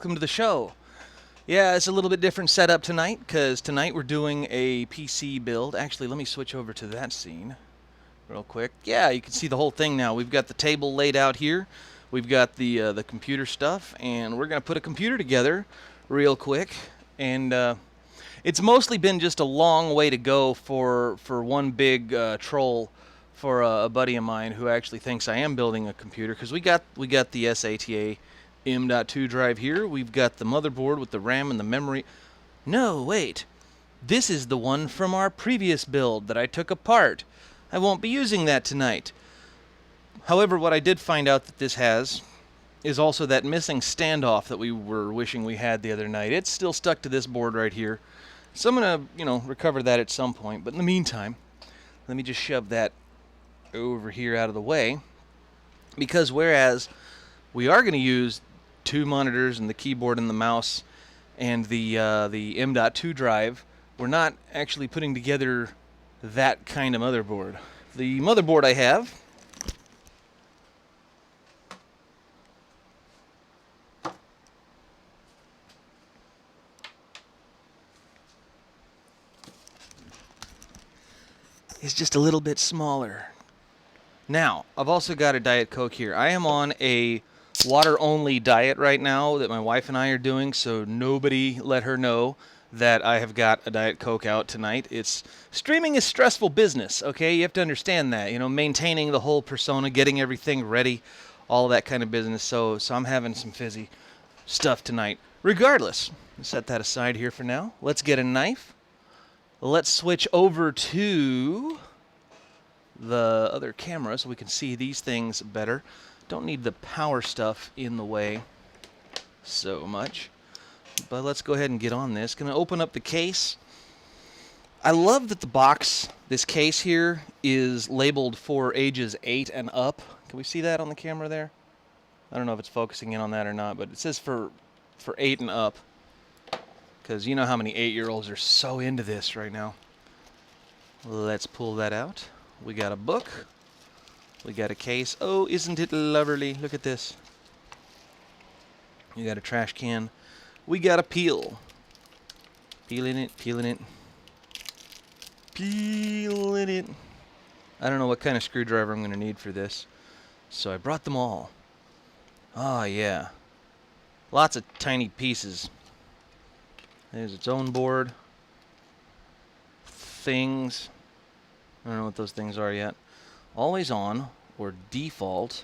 welcome to the show. Yeah, it's a little bit different setup tonight, because tonight we're doing a PC build. Actually, let me switch over to that scene real quick. Yeah, you can see the whole thing now. We've got the table laid out here. We've got the computer stuff, and we're going to put a computer together real quick. And it's mostly been just a long way to go for one big troll for a buddy of mine who actually thinks I am building a computer, because we got the SATA M.2 drive here. We've got the motherboard with the RAM and the memory. No, wait. This is the one from our previous build that I took apart. I won't be using that tonight. However, what I did find out that this has is also that missing standoff that we were wishing we had the other night. It's still stuck to this board right here. So I'm going to, recover that at some point. But in the meantime, let me just shove that over here out of the way. Because whereas we are going to use two monitors and the keyboard and the mouse and the M.2 drive, we're not actually putting together that kind of motherboard. The motherboard I have is just a little bit smaller. Now, I've also got a Diet Coke here. I am on a water-only diet right now that my wife and I are doing, so nobody let her know that I have got a Diet Coke out tonight. Streaming is stressful business, okay? You have to understand that. Maintaining the whole persona, getting everything ready, all that kind of business. So I'm having some fizzy stuff tonight. Regardless, set that aside here for now. Let's get a knife. Let's switch over to the other camera so we can see these things better. Don't need the power stuff in the way so much. But let's go ahead and get on this. Gonna open up the case. I love that the box, this case here, is labeled for ages 8 and up. Can we see that on the camera there? I don't know if it's focusing in on that or not, but it says for 8 and up. Because you know how many 8-year-olds are so into this right now. Let's pull that out. We got a book. We got a case. Oh, isn't it lovely? Look at this. You got a trash can. We got a peel. Peeling it, peeling it. Peeling it. I don't know what kind of screwdriver I'm going to need for this. So I brought them all. Oh, yeah. Lots of tiny pieces. There's its own board. Things. I don't know what those things are yet. Always on, or default.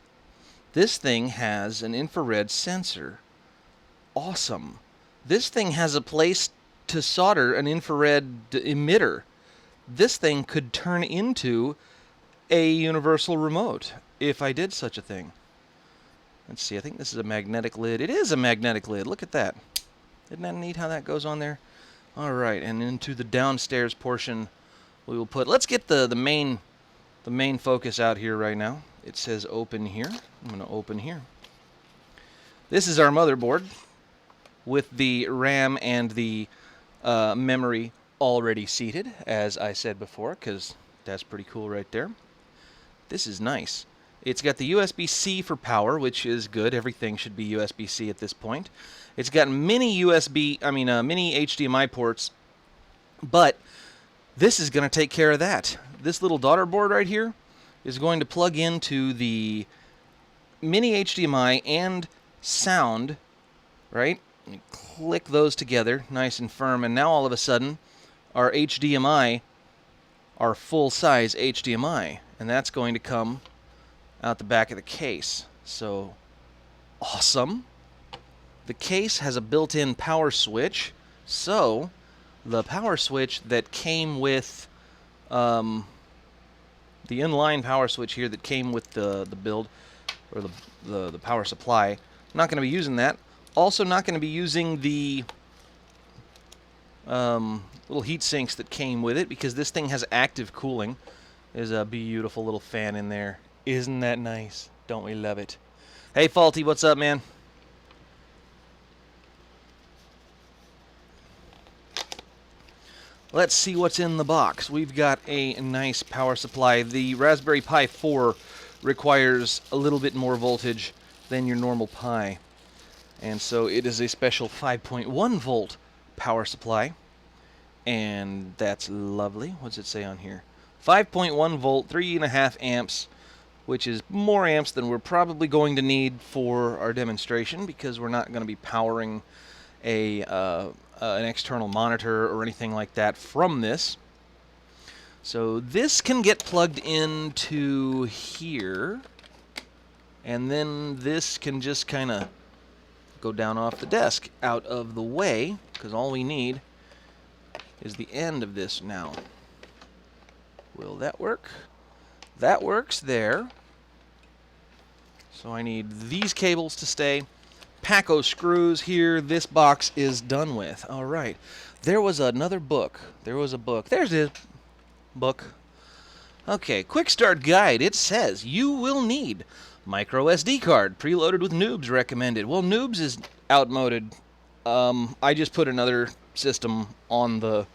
This thing has an infrared sensor. Awesome. This thing has a place to solder an infrared emitter. This thing could turn into a universal remote if I did such a thing. Let's see, I think this is a magnetic lid. It is a magnetic lid. Look at that. Isn't that neat how that goes on there? All right, and into the downstairs portion we will put. Let's get the main focus out here right now. It says open here. I'm going to open here. This is our motherboard with the RAM and the memory already seated, as I said before, because that's pretty cool right there. This is nice. It's got the USB-C for power, which is good. Everything should be USB-C at this point. It's got mini HDMI ports, but this is going to take care of that. This little daughter board right here is going to plug into the mini HDMI and sound, right? You click those together, nice and firm, and now all of a sudden, our HDMI, our full-size HDMI, and that's going to come out the back of the case. So, awesome. The case has a built-in power switch, so the power switch that came with the inline power switch here that came with the build, or the power supply, not going to be using that. Also not going to be using the little heat sinks that came with it, because this thing has active cooling. There's a beautiful little fan in there. Isn't that nice? Don't we love it? Hey, Faulty, what's up, man? Let's see what's in the box. We've got a nice power supply. The Raspberry Pi 4 requires a little bit more voltage than your normal Pi. And so it is a special 5.1 volt power supply. And that's lovely. What's it say on here? 5.1 volt, 3.5 amps, which is more amps than we're probably going to need for our demonstration because we're not going to be powering an external monitor or anything like that from this. So this can get plugged into here, and then this can just kind of go down off the desk out of the way, because all we need is the end of this now. Will that work? That works there. So I need these cables to stay. Paco screws here. This box is done with. All right. There was another book. There was a book. There's a book. Okay, quick start guide. It says you will need micro SD card preloaded with Noobs recommended. Well, Noobs is outmoded. I just put another system on the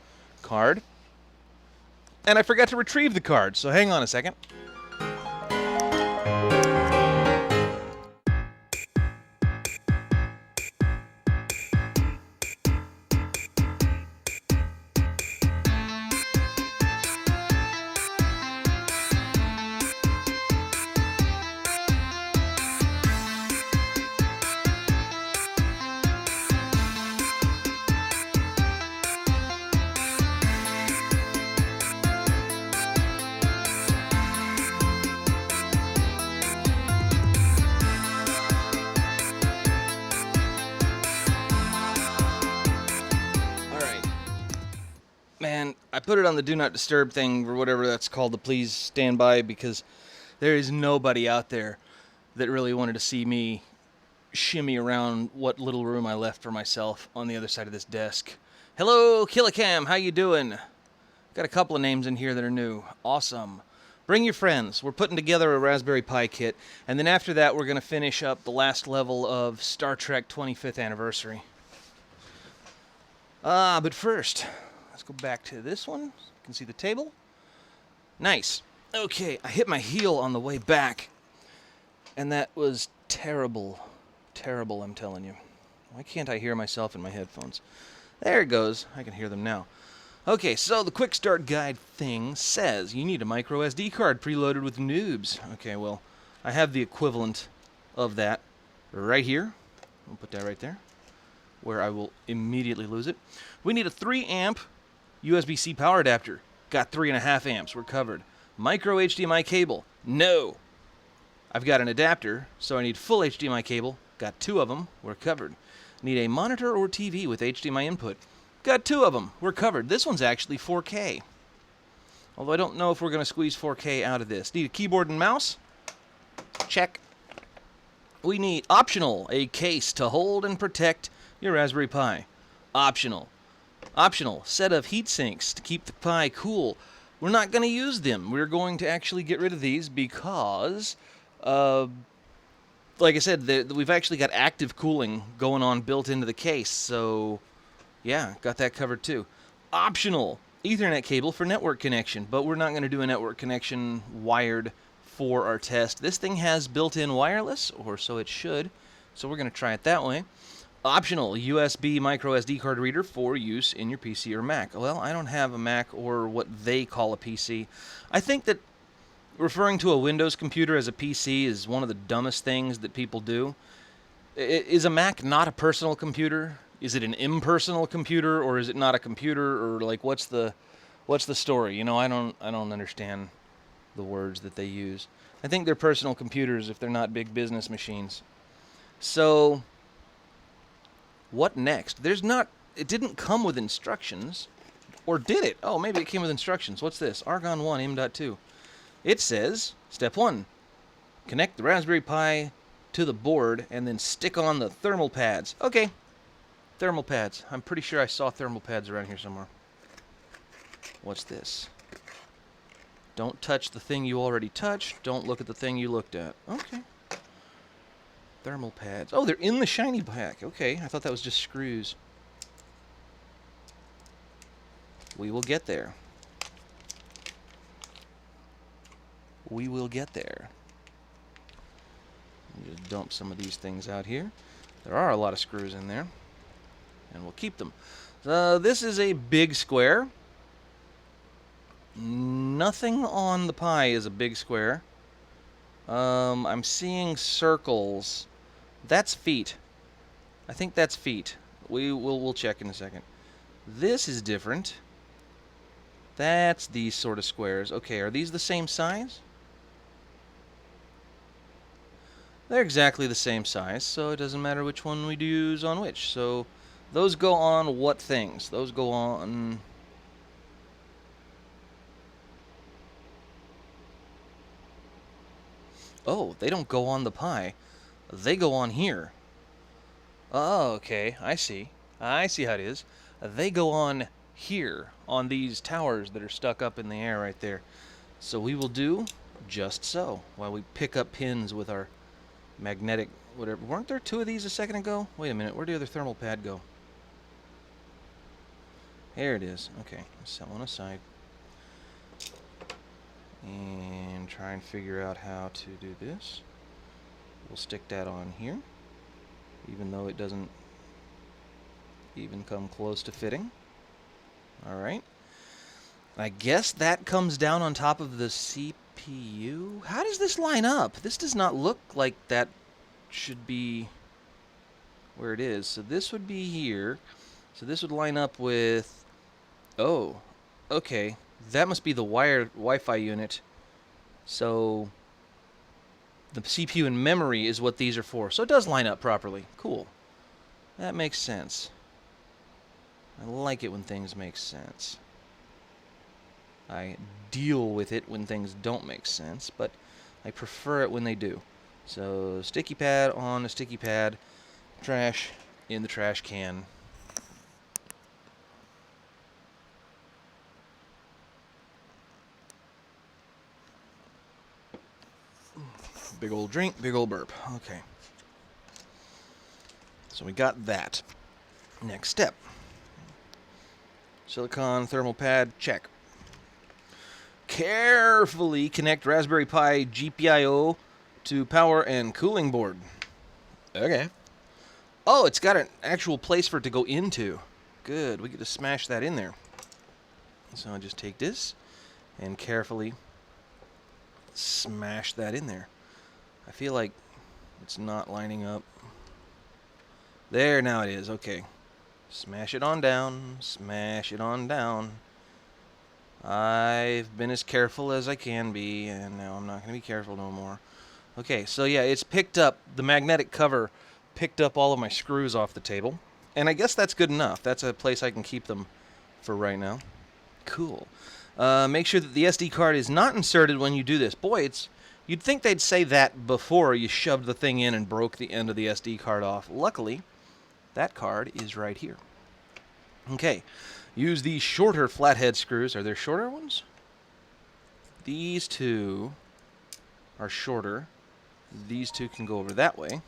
card, and I forgot to retrieve the card, so hang on a second. Man, I put it on the do not disturb thing or whatever that's called, the please stand by, because there is nobody out there that really wanted to see me shimmy around what little room I left for myself on the other side of this desk. Hello, Killicam, how you doing? Got a couple of names in here that are new. Awesome. Bring your friends. We're putting together a Raspberry Pi kit, and then after that we're going to finish up the last level of Star Trek 25th Anniversary. But first, let's go back to this one. You can see the table. Nice. Okay, I hit my heel on the way back, and that was terrible. Terrible, I'm telling you. Why can't I hear myself in my headphones? There it goes. I can hear them now. Okay, so the quick start guide thing says you need a micro SD card preloaded with Noobs. Okay, well, I have the equivalent of that right here. I'll put that right there, where I will immediately lose it. We need a 3 amp USB-C power adapter. Got 3.5 amps. We're covered. Micro HDMI cable. No. I've got an adapter, so I need full HDMI cable. Got 2 of them. We're covered. Need a monitor or TV with HDMI input. Got 2 of them. We're covered. This one's actually 4K. Although I don't know if we're going to squeeze 4K out of this. Need a keyboard and mouse. Check. We need, optional, a case to hold and protect your Raspberry Pi. Optional. Optional, set of heat sinks to keep the Pi cool. We're not going to use them. We're going to actually get rid of these because, like I said, we've actually got active cooling going on built into the case. So, yeah, got that covered too. Optional, Ethernet cable for network connection, but we're not going to do a network connection wired for our test. This thing has built-in wireless, or so it should, so we're going to try it that way. Optional, USB micro SD card reader for use in your PC or Mac. Well, I don't have a Mac or what they call a PC. I think that referring to a Windows computer as a PC is one of the dumbest things that people do. Is a Mac not a personal computer? Is it an impersonal computer, or is it not a computer, or like what's the story? You know, I don't understand the words that they use. I think they're personal computers if they're not big business machines. So, what next? It didn't come with instructions. Or did it? Oh, maybe it came with instructions. What's this? Argon 1 M.2. It says, step 1, connect the Raspberry Pi to the board and then stick on the thermal pads. Okay, thermal pads. I'm pretty sure I saw thermal pads around here somewhere. What's this? Don't touch the thing you already touched. Don't look at the thing you looked at. Okay. Thermal pads. Oh, they're in the shiny pack. Okay, I thought that was just screws. We will get there. We will get there. Just dump some of these things out here. There are a lot of screws in there, and we'll keep them. This is a big square. Nothing on the pie is a big square. I'm seeing circles. That's feet. I think that's feet. We'll check in a second. This is different. That's these sort of squares. Okay, are these the same size? They're exactly the same size, so it doesn't matter which one we use on which. So those go on what things? Those go on... Oh, they don't go on the pie. They go on here. Oh, okay. I see. I see how it is. They go on here, on these towers that are stuck up in the air right there. So we will do just so, while we pick up pins with our magnetic whatever. Weren't there two of these a second ago? Wait a minute. Where'd the other thermal pad go? There it is. Okay. Set one aside. And try and figure out how to do this. We'll stick that on here, even though it doesn't even come close to fitting. Alright. I guess that comes down on top of the CPU. How does this line up? This does not look like that should be where it is. So this would be here. So this would line up with... Oh, okay. That must be the wired Wi-Fi unit. So the CPU and memory is what these are for. So it does line up properly. Cool. That makes sense. I like it when things make sense. I deal with it when things don't make sense, but I prefer it when they do. So sticky pad on a sticky pad, trash in the trash can. Big old drink, big old burp. Okay. So we got that. Next step. Silicon thermal pad, check. Carefully connect Raspberry Pi GPIO to power and cooling board. Okay. Oh, it's got an actual place for it to go into. Good, we get to smash that in there. So I'll just take this and carefully smash that in there. I feel like it's not lining up. There, now it is. Okay. Smash it on down. Smash it on down. I've been as careful as I can be, and now I'm not going to be careful no more. Okay, so yeah, it's picked up, the magnetic cover picked up all of my screws off the table. And I guess that's good enough. That's a place I can keep them for right now. Cool. Make sure that the SD card is not inserted when you do this. Boy, you'd think they'd say that before you shoved the thing in and broke the end of the SD card off. Luckily, that card is right here. Okay. Use these shorter flathead screws. Are there shorter ones? These two are shorter. These two can go over that way.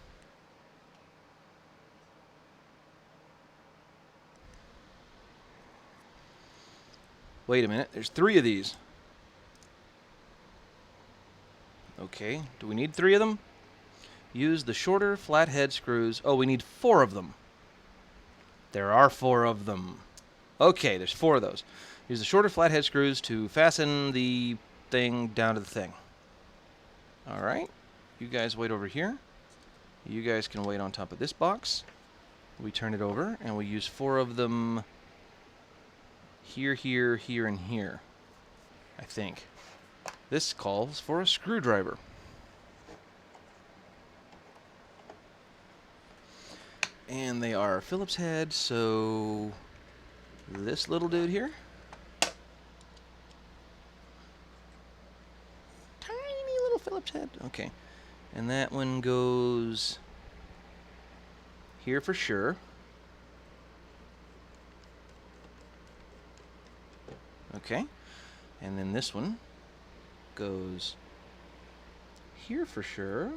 Wait a minute. There's 3 of these. Okay. Do we need 3 of them? Use the shorter flathead screws. Oh, we need 4 of them. There are 4 of them. Okay, there's 4 of those. Use the shorter flathead screws to fasten the thing down to the thing. Alright. You guys wait over here. You guys can wait on top of this box. We turn it over, and we use 4 of them here, here, here, and here. I think. This calls for a screwdriver. And they are Phillips head, so this little dude here. Tiny little Phillips head. Okay. And that one goes here for sure. Okay. And then this one goes here for sure.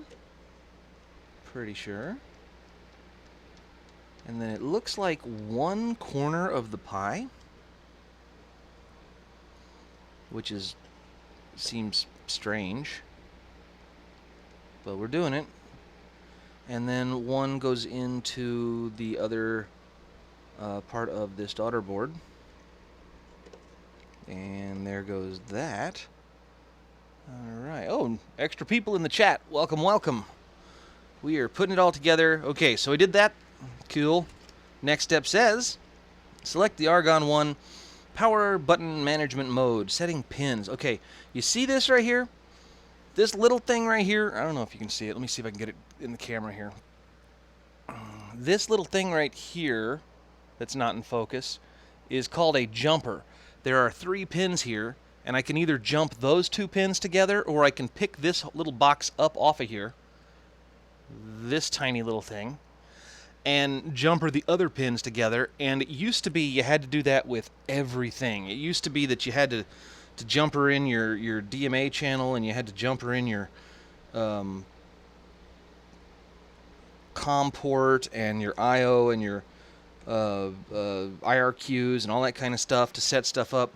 Pretty sure. And then it looks like one corner of the pie, which seems strange, but we're doing it. and then one goes into the other part of this daughter board. And there goes that. All right. Oh, extra people in the chat. Welcome, welcome. We are putting it all together. Okay, so we did that. Cool. Next step says, select the Argon 1 power button management mode, setting pins. Okay, you see this right here? This little thing right here, I don't know if you can see it. Let me see if I can get it in the camera here. This little thing right here that's not in focus is called a jumper. There are 3 pins here, and I can either jump those 2 pins together, or I can pick this little box up off of here, this tiny little thing, and jumper the other pins together. And it used to be you had to do that with everything. It used to be that you had to jumper in your DMA channel, and you had to jumper in your COM port and your IO and your IRQs and all that kind of stuff to set stuff up.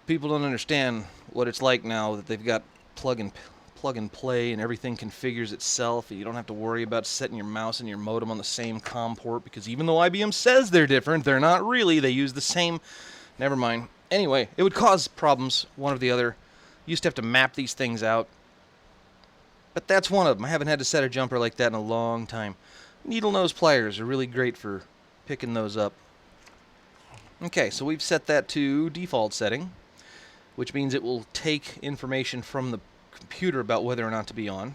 People don't understand what it's like now that they've got plug and play, and everything configures itself. You don't have to worry about setting your mouse and your modem on the same COM port, because even though IBM says they're different, they're not really. They use the same. Never mind. Anyway, it would cause problems, one or the other. You used to have to map these things out. But that's one of them. I haven't had to set a jumper like that in a long time. Needle nose pliers are really great for picking those up. Okay, so we've set that to default setting, which means it will take information from the computer about whether or not to be on.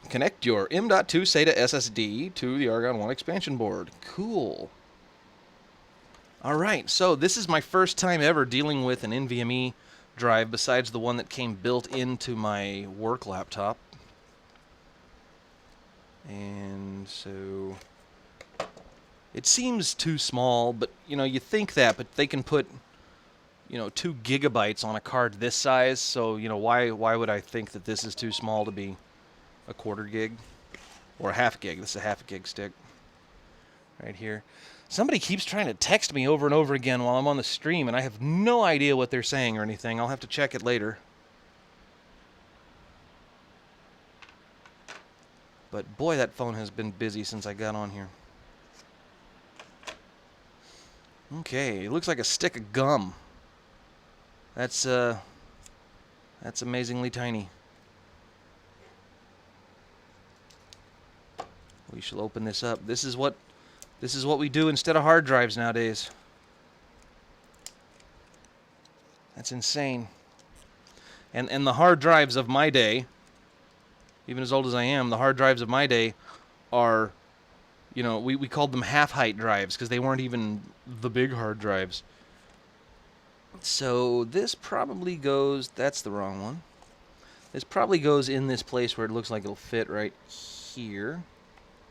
Connect your M.2 SATA SSD to the Argon 1 expansion board. Cool. Alright, so this is my first time ever dealing with an NVMe drive besides the one that came built into my work laptop. And so it seems too small, but you know, you think that, but they can put, you know, 2 gigabytes on a card this size, so you know, why would I think that this is too small to be a 1/4 gig or a 1/2 gig? This is a 1/2 gig stick right here. Somebody keeps trying to text me over and over again while I'm on the stream, and I have no idea what they're saying or anything. I'll have to check it later. But boy, that phone has been busy since I got on here. Okay, it looks like a stick of gum. That's amazingly tiny. We shall open this up. This is what we do instead of hard drives nowadays. That's insane. And the hard drives of my day, even as old as I am, the hard drives of my day are, you know, we called them half-height drives because they weren't even the big hard drives. So this probably goes, that's the wrong one. This probably goes in this place where it looks like it'll fit right here.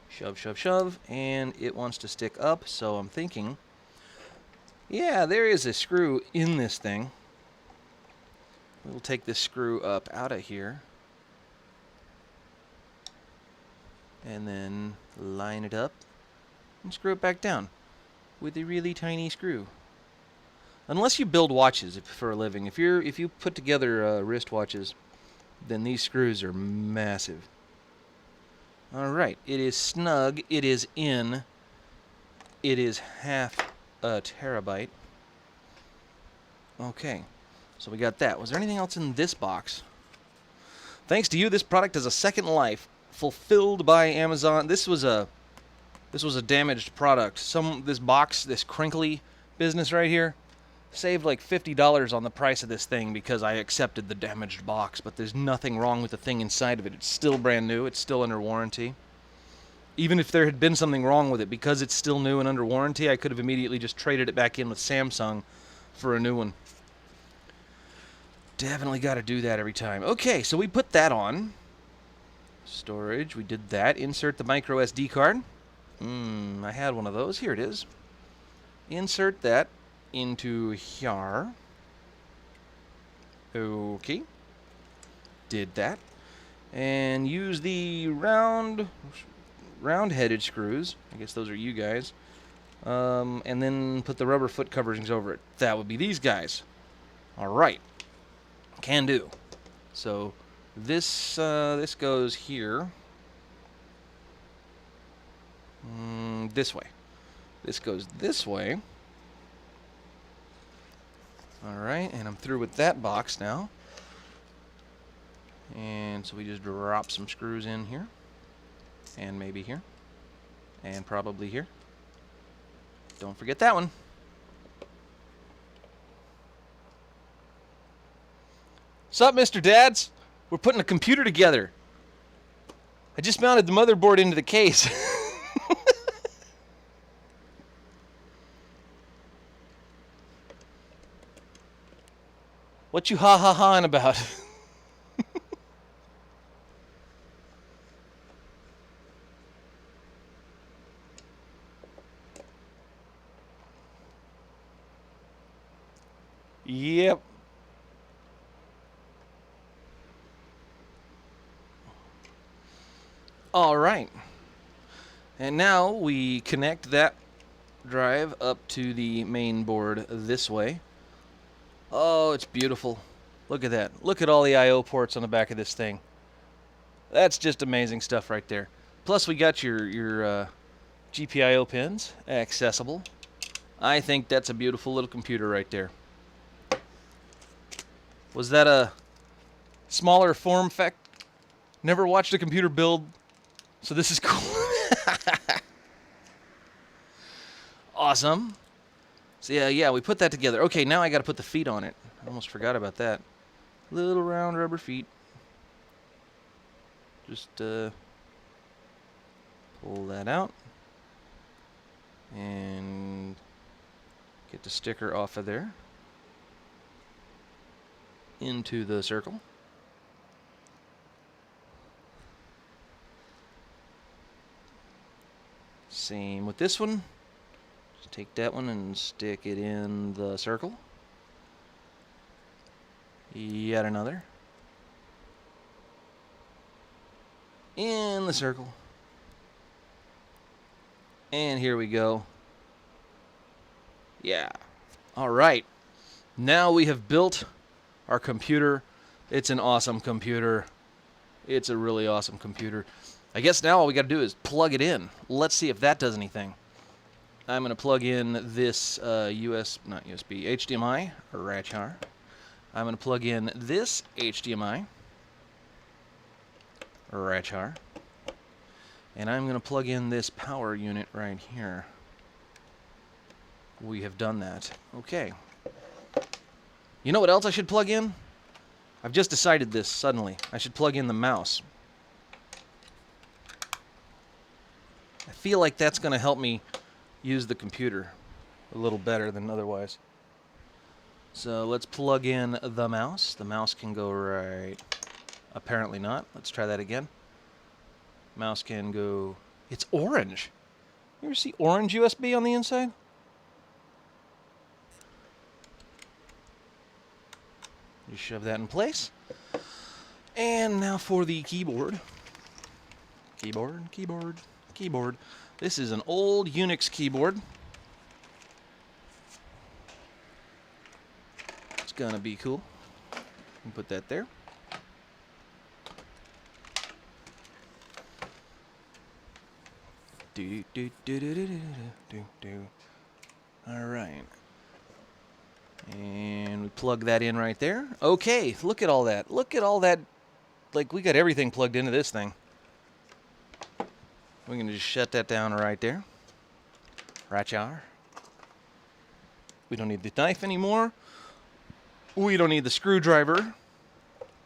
Shove, shove, shove, and it wants to stick up, so I'm thinking, yeah, there is a screw in this thing. We'll take this screw up out of here, and then line it up, and screw it back down with a really tiny screw. Unless you build watches for a living. If you put together wristwatches, then these screws are massive. Alright, it is snug, it is in, it is 1/2 terabyte. Okay, so we got that. Was there anything else in this box? Thanks to you, this product has a second life, fulfilled by Amazon. This was a damaged product. This box, this crinkly business right here, saved like $50 on the price of this thing because I accepted the damaged box, but there's nothing wrong with the thing inside of it. It's still brand new. It's still under warranty. Even if there had been something wrong with it, because it's still new and under warranty, I could have immediately just traded it back in with Samsung for a new one. Definitely got to do that every time. Okay, so we put that on. Storage, we did that. Insert the micro SD card. I had one of those. Here it is. Insert that into here. Okay. Did that. And use the round-headed screws. I guess those are you guys. And then put the rubber foot coverings over it. That would be these guys. Alright. Can do. So this this goes here. This way. This goes this way. All right, and I'm through with that box now. And so we just drop some screws in here, and maybe here, and probably here. Don't forget that one. Sup, Mr. Dads? We're putting a computer together. I just mounted the motherboard into the case. What you ha-ha-haing about? Yep. All right. And now we connect that drive up to the main board this way. Oh, it's beautiful. Look at that. Look at all the I/O ports on the back of this thing. That's just amazing stuff right there. Plus, we got your GPIO pins accessible. I think that's a beautiful little computer right there. Was that a smaller form factor? Never watched a computer build, so this is cool. Awesome. So yeah, we put that together. Okay, now I got to put the feet on it. I almost forgot about that. Little round rubber feet. Just pull that out and get the sticker off of there into the circle. Same with this one. Just take that one and stick it in the circle. Yet another. In the circle. And here we go. Yeah. All right. Now we have built our computer. It's an awesome computer. It's a really awesome computer. I guess now all we got to do is plug it in. Let's see if that does anything. I'm going to plug in this HDMI, or Rachar. I'm going to plug in this HDMI, or Rachar. And I'm going to plug in this power unit right here. We have done that. Okay. You know what else I should plug in? I've just decided this suddenly. I should plug in the mouse. I feel like that's going to help me use the computer a little better than otherwise. So let's plug in the mouse. The mouse can go right. Apparently not. Let's try that again. Mouse can go. It's orange. You ever see orange USB on the inside? You shove that in place. And now for the keyboard. Keyboard. This is an old Unix keyboard. It's gonna be cool. Put that there. All right. And we plug that in right there. Okay, look at all that. Look at all that. Like, we got everything plugged into this thing. We're going to just shut that down right there. Rachar. We don't need the knife anymore. We don't need the screwdriver.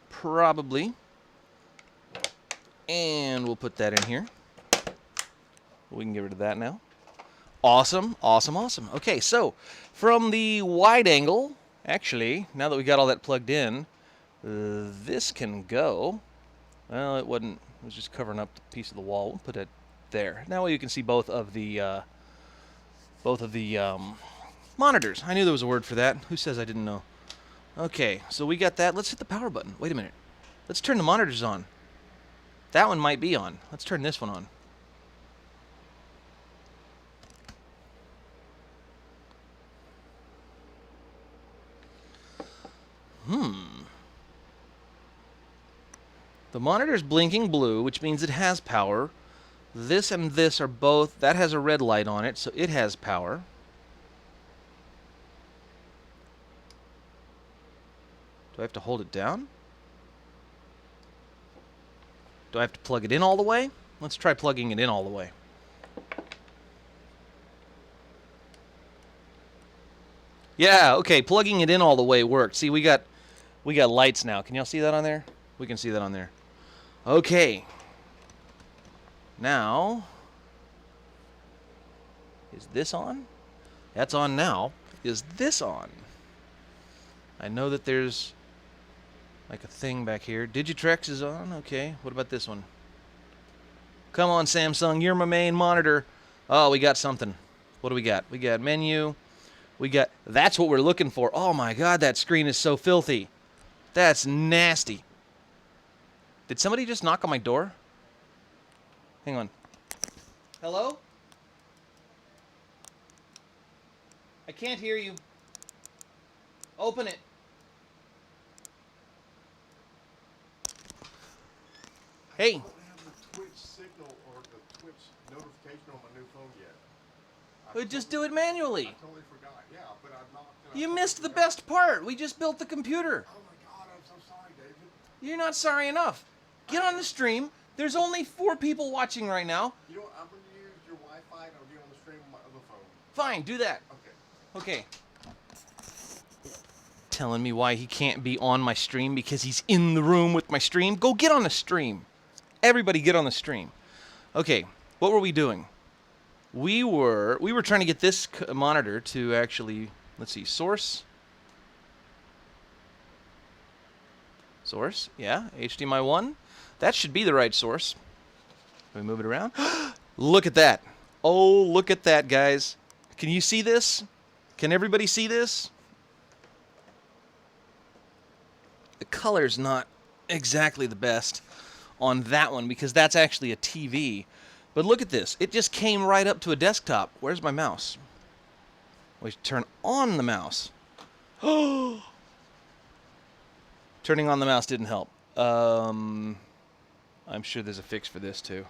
Probably. And we'll put that in here. We can get rid of that now. Awesome. Okay, so from the wide angle, actually, now that we got all that plugged in, this can go. Well, it wasn't. It was just covering up the piece of the wall. We'll put it there. Now you can see both of the monitors. I knew there was a word for that. Who says I didn't know? Okay, so we got that. Let's hit the power button. Wait a minute. Let's turn the monitors on. That one might be on. Let's turn this one on. The monitor's blinking blue, which means it has power. This and this are both, that has a red light on it, so it has power. Do I have to hold it down? Do I have to plug it in all the way? Let's try plugging it in all the way. Yeah, okay, plugging it in all the way worked. See, we got lights now. Can y'all see that on there? We can see that on there. Okay. Now, is this on? That's on now. Is this on? I know that there's like a thing back here. Digitrex is on. Okay. What about this one? Come on, Samsung. You're my main monitor. Oh, we got something. What do we got? We got menu. We got... That's what we're looking for. Oh, my God. That screen is so filthy. That's nasty. Did somebody just knock on my door? Hang on. Hello? I can't hear you. Open it. Hey. I don't have the Twitch signal or the Twitch notification on my new phone yet. Just do it manually. I totally forgot. Yeah, but I'm not. You missed the best part. We just built the computer. Oh my God, I'm so sorry, David. You're not sorry enough. Get on the stream. There's only 4 people watching right now. You know what? I'm going to use your Wi-Fi and I'll get on the stream on my other phone. Fine, do that. Okay. Okay. Telling me why he can't be on my stream because he's in the room with my stream. Go get on the stream. Everybody get on the stream. Okay, what were we doing? We were trying to get this monitor to actually, let's see, source. Source, yeah, HDMI 1. That should be the right source. Can we move it around? Look at that. Oh, look at that, guys. Can you see this? Can everybody see this? The color's not exactly the best on that one because that's actually a TV. But look at this. It just came right up to a desktop. Where's my mouse? We should turn on the mouse. Oh! Turning on the mouse didn't help. I'm sure there's a fix for this too.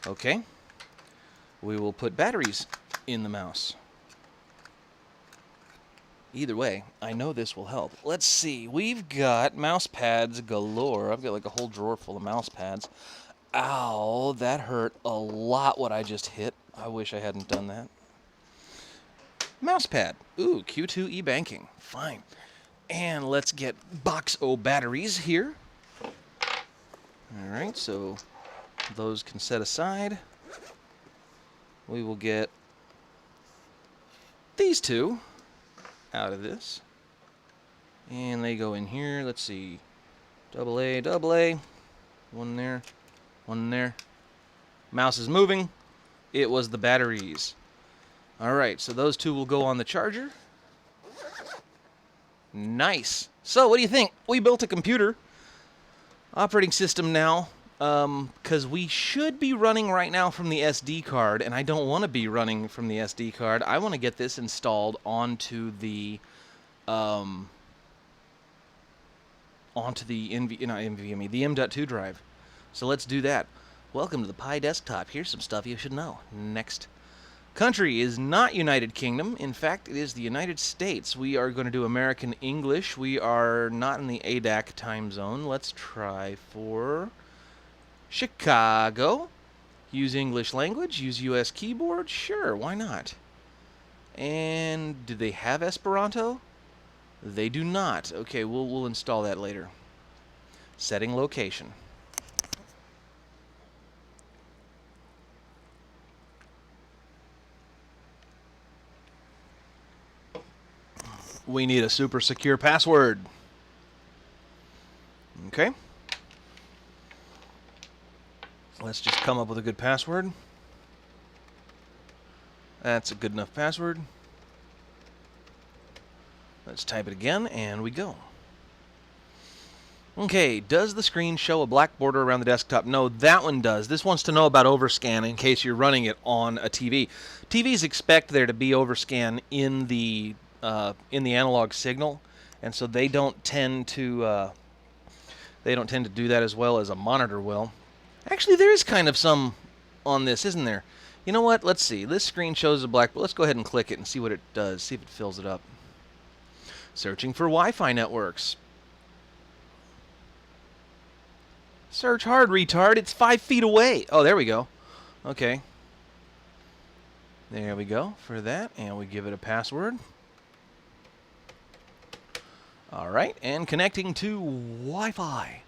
Okay. We will put batteries in the mouse. Either way, I know this will help. Let's see. We've got mouse pads galore. I've got like a whole drawer full of mouse pads. Ow, that hurt a lot what I just hit. I wish I hadn't done that. Mouse pad. Ooh, Q2 e-banking. Fine. And let's get box O batteries here. Alright, so those can set aside. We will get these two out of this. And they go in here. Let's see. Double A, double A. One there. One there. Mouse is moving. It was the batteries. Alright, so those two will go on the charger. Nice. So, what do you think? We built a computer. Operating system now. Because we should be running right now from the SD card, and I don't want to be running from the SD card. I want to get this installed onto the the NVMe, the M.2 drive. So let's do that. Welcome to the Pi Desktop. Here's some stuff you should know. Next. Country is not United Kingdom. In fact, it is the United States. We are going to do American English. We are not in the ADAC time zone. Let's try for Chicago. Use English language. Use US keyboard. Sure, why not? And do they have Esperanto? They do not. Okay, we'll install that later. Setting location. We need a super secure password. Okay. Let's just come up with a good password. That's a good enough password. Let's type it again, and we go. Okay, does the screen show a black border around the desktop? No, that one does. This wants to know about overscan in case you're running it on a TV. TVs expect there to be overscan in the analog signal, and so they don't tend to do that as well as a monitor will. Actually, there is kind of some on this, isn't there? You know what? Let's see. This screen shows a black, but let's go ahead and click it and see what it does. See if it fills it up. Searching for Wi-Fi networks. Search hard, retard. It's 5 feet away. Oh, there we go. Okay. There we go for that, and we give it a password. All right, and connecting to Wi-Fi.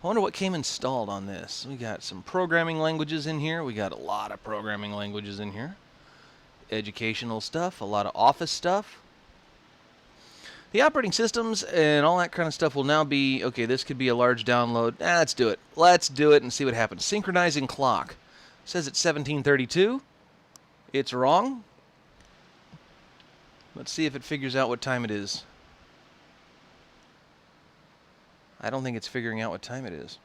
I wonder what came installed on this. We got some programming languages in here. We got a lot of programming languages in here. Educational stuff, a lot of Office stuff. The operating systems and all that kind of stuff will now be, okay, this could be a large download. Let's do it. Let's do it and see what happens. Synchronizing clock. It says it's 1732. It's wrong. Let's see if it figures out what time it is. I don't think it's figuring out what time it is.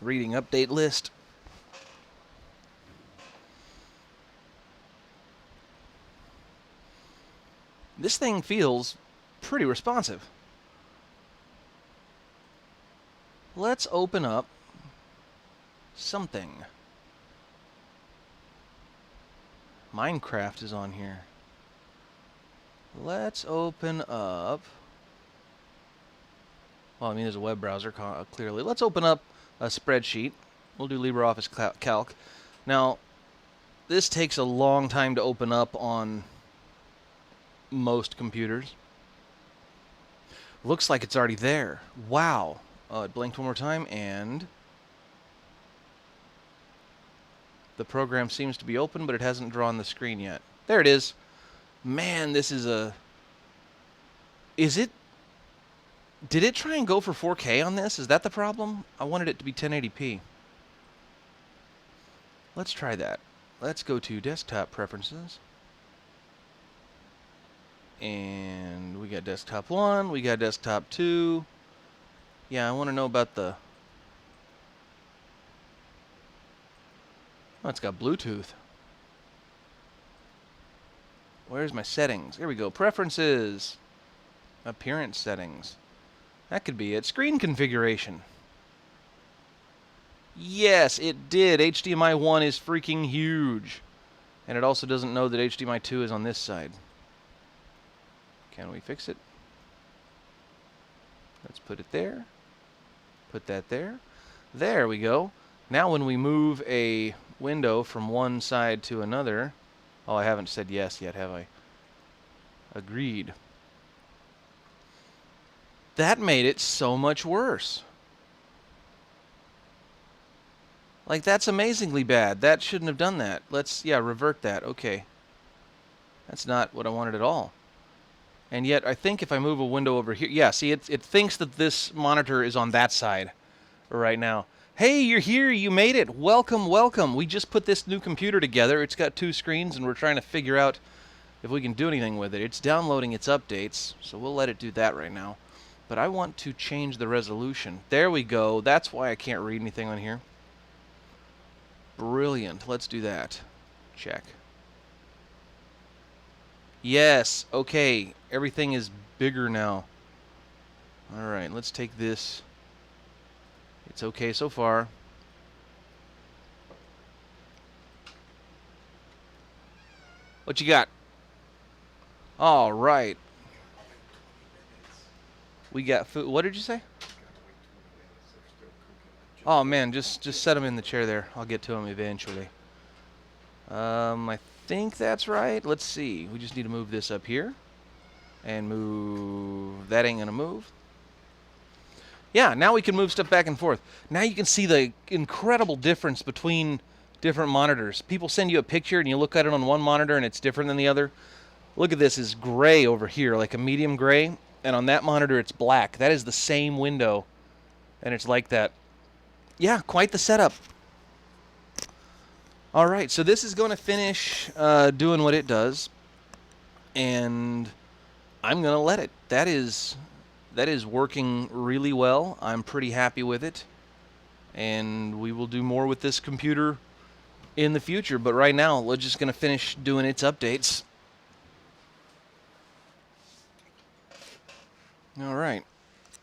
Reading update list. This thing feels pretty responsive. Let's open up something. Minecraft is on here. Let's open up... Well, I mean, there's a web browser, clearly. Let's open up a spreadsheet. We'll do LibreOffice Calc. Now, this takes a long time to open up on most computers. Looks like it's already there. Wow. It blinked one more time, and the program seems to be open, but it hasn't drawn the screen yet. There it is. Man, this is a... Is it... Did it try and go for 4K on this? Is that the problem? I wanted it to be 1080p. Let's try that. Let's go to Desktop Preferences. And we got Desktop 1, we got Desktop 2. Yeah, I want to know about the... Oh, it's got Bluetooth. Where's my settings? Here we go. Preferences. Appearance settings. That could be it. Screen configuration. Yes, it did. HDMI 1 is freaking huge. And it also doesn't know that HDMI 2 is on this side. Can we fix it? Let's put it there. Put that there. There we go. Now when we move a window from one side to another... Oh, I haven't said yes yet, have I? Agreed. That made it so much worse. Like, that's amazingly bad. That shouldn't have done that. Let's, yeah, revert that. Okay. That's not what I wanted at all. And yet, I think if I move a window over here... Yeah, see, it thinks that this monitor is on that side right now. Hey, you're here. You made it. Welcome, welcome. We just put this new computer together. It's got 2 screens, and we're trying to figure out if we can do anything with it. It's downloading its updates, so we'll let it do that right now. But I want to change the resolution. There we go. That's why I can't read anything on here. Brilliant. Let's do that. Check. Yes. Okay. Everything is bigger now. All right. Let's take this. It's okay so far. What you got? All right. We got food. What did you say? Oh man, just set them in the chair there. I'll get to them eventually. I think that's right. Let's see. We just need to move this up here. And move... That ain't gonna move. Yeah, now we can move stuff back and forth. Now you can see the incredible difference between different monitors. People send you a picture and you look at it on one monitor and it's different than the other. Look at this, it's gray over here, like a medium gray. And on that monitor it's black. That is the same window. And it's like that. Yeah, quite the setup. All right, so this is going to finish doing what it does. And I'm going to let it. That is working really well. I'm pretty happy with it. And we will do more with this computer in the future. But right now, we're just going to finish doing its updates. All right.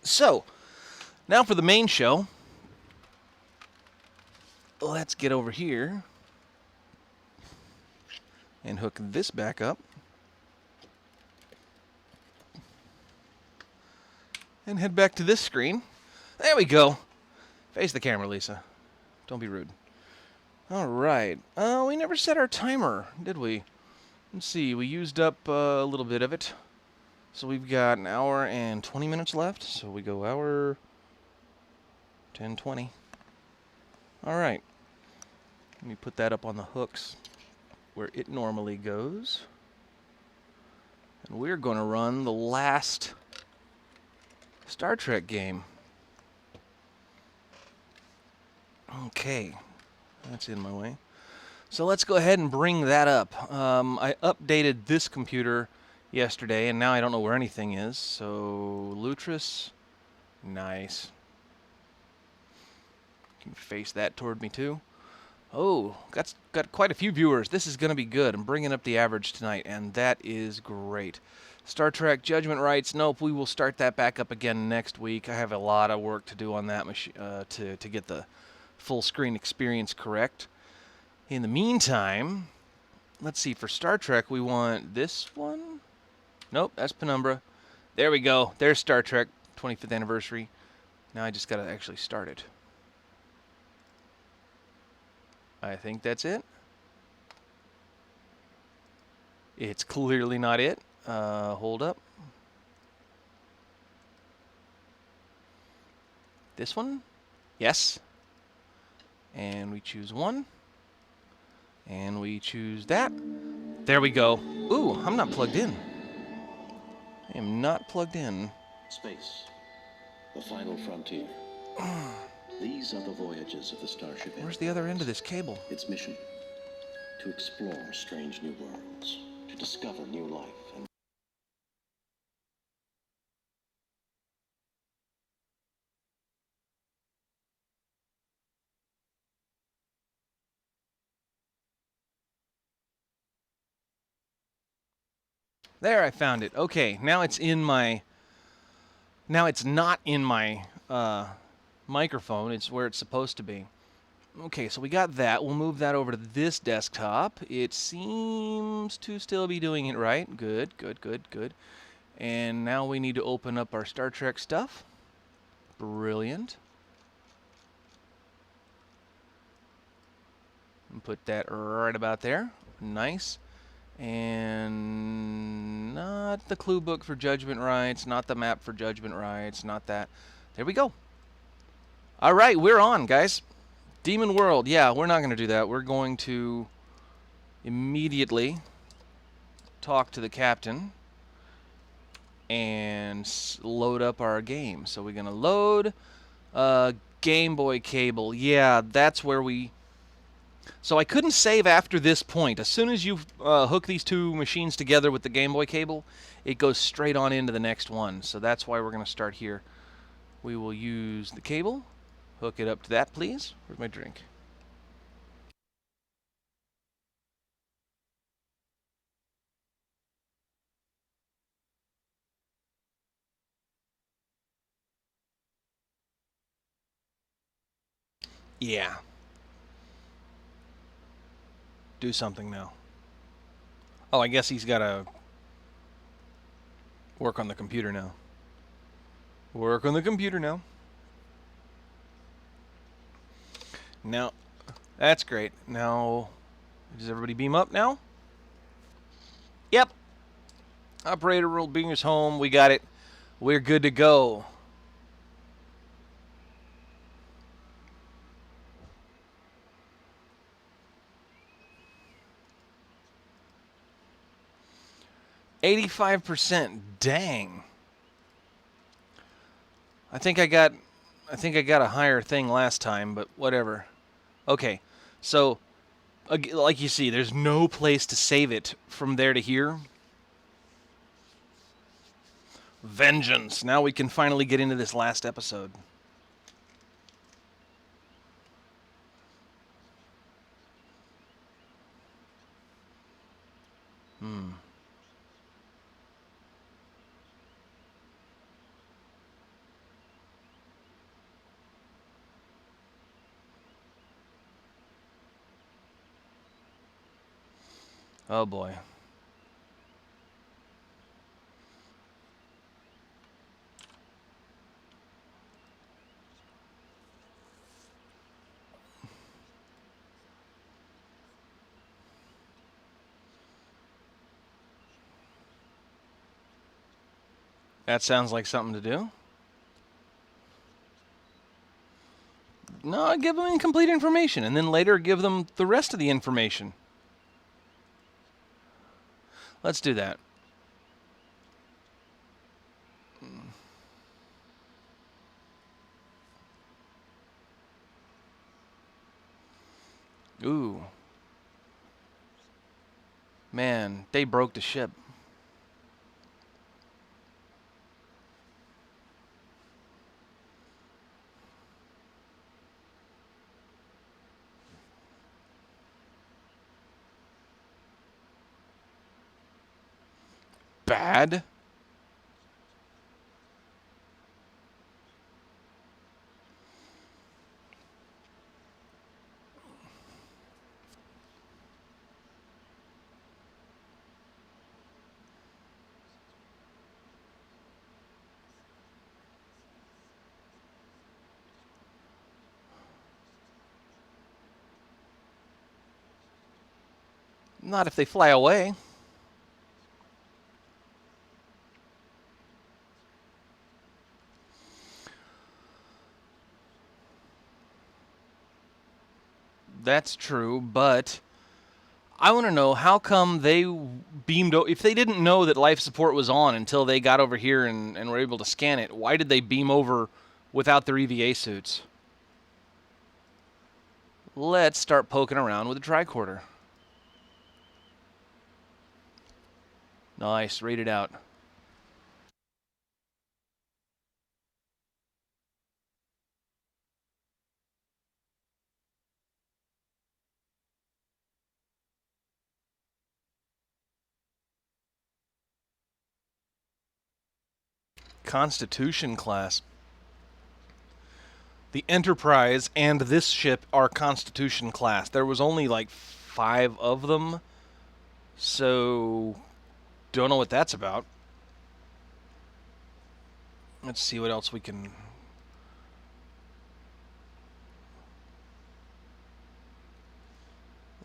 So, now for the main show. Let's get over here and hook this back up. And head back to this screen. There we go. Face the camera, Lisa. Don't be rude. All right. We never set our timer, did we? Let's see. We used up a little bit of it. So we've got an hour and 20 minutes left. So we go hour 10:20. All right. Let me put that up on the hooks where it normally goes. And we're going to run the last Star Trek game. Okay. That's in my way. So let's go ahead and bring that up. I updated this computer yesterday, and now I don't know where anything is. So, Lutris, nice. Can you face that toward me too? Oh, got quite a few viewers. This is going to be good. I'm bringing up the average tonight, and that is great. Star Trek Judgment Rights. Nope, we will start that back up again next week. I have a lot of work to do on that to get the full screen experience correct. In the meantime, let's see. For Star Trek, we want this one. Nope, that's Penumbra. There we go. There's Star Trek 25th anniversary. Now I just got to actually start it. I think that's it. It's clearly not it. Hold up. This one? Yes. And we choose one. And we choose that. There we go. Ooh, I'm not plugged in. I am not plugged in. Space, the final frontier. These are the voyages of the Starship Enterprise. Where's the other end of this cable? Its mission, to explore strange new worlds, to discover new life, and There, I found it. Okay, now it's in my... Now it's not in my microphone. It's where it's supposed to be. Okay, so we got that. We'll move that over to this desktop. It seems to still be doing it right. Good, good, good, good. And now we need to open up our Star Trek stuff. Brilliant. And put that right about there. Nice. And not the clue book for Judgment Rights, not the map for Judgment Rights, not that. There we go. All right, we're on, guys. Demon World. Yeah, we're not going to do that. We're going to immediately talk to the captain and load up our game. So we're going to load Game Boy cable. Yeah, that's where we... So I couldn't save after this point. As soon as you hook these two machines together with the Game Boy cable, it goes straight on into the next one. So that's why we're going to start here. We will use the cable. Hook it up to that, please. Where's my drink? Yeah. Do something now. Oh, I guess he's got to work on the computer now. Work on the computer now. Now, that's great. Now, does everybody beam up now? Yep. Operator will beam us home. We got it. We're good to go. %. Dang. I think I got a higher thing last time, but whatever. Okay. So like you see, there's no place to save it from there to here. Vengeance. Now we can finally get into this last episode. Oh boy. That sounds like something to do. No, give them incomplete information, and then later give them the rest of the information. Let's do that. Ooh. Man, they broke the ship. Bad? Not if they fly away. That's true, but I want to know how come they beamed if they didn't know that life support was on until they got over here and were able to scan it. Why did they beam over without their EVA suits? Let's start poking around with a tricorder. Nice, rated out. Constitution class. The Enterprise and this ship are Constitution class. There was only like 5 of them, so don't know what that's about. Let's see what else we can...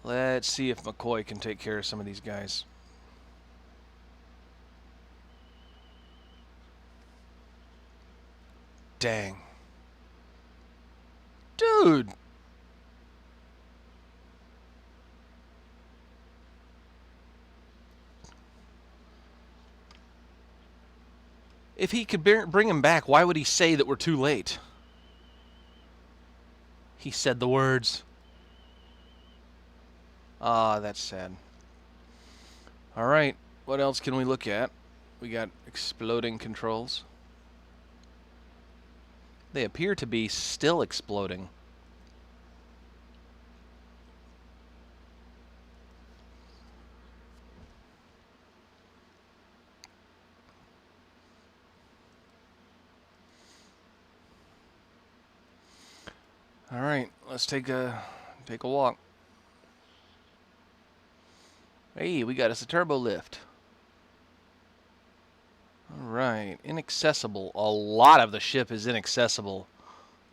Let's see if McCoy can take care of some of these guys. Dang. Dude! If he could bring him back, why would he say that we're too late? He said the words. Ah, that's sad. Alright, what else can we look at? We got exploding controls. They appear to be still exploding. All right, let's take a walk. Hey, we got us a turbo lift. All right, inaccessible. A lot of the ship is inaccessible.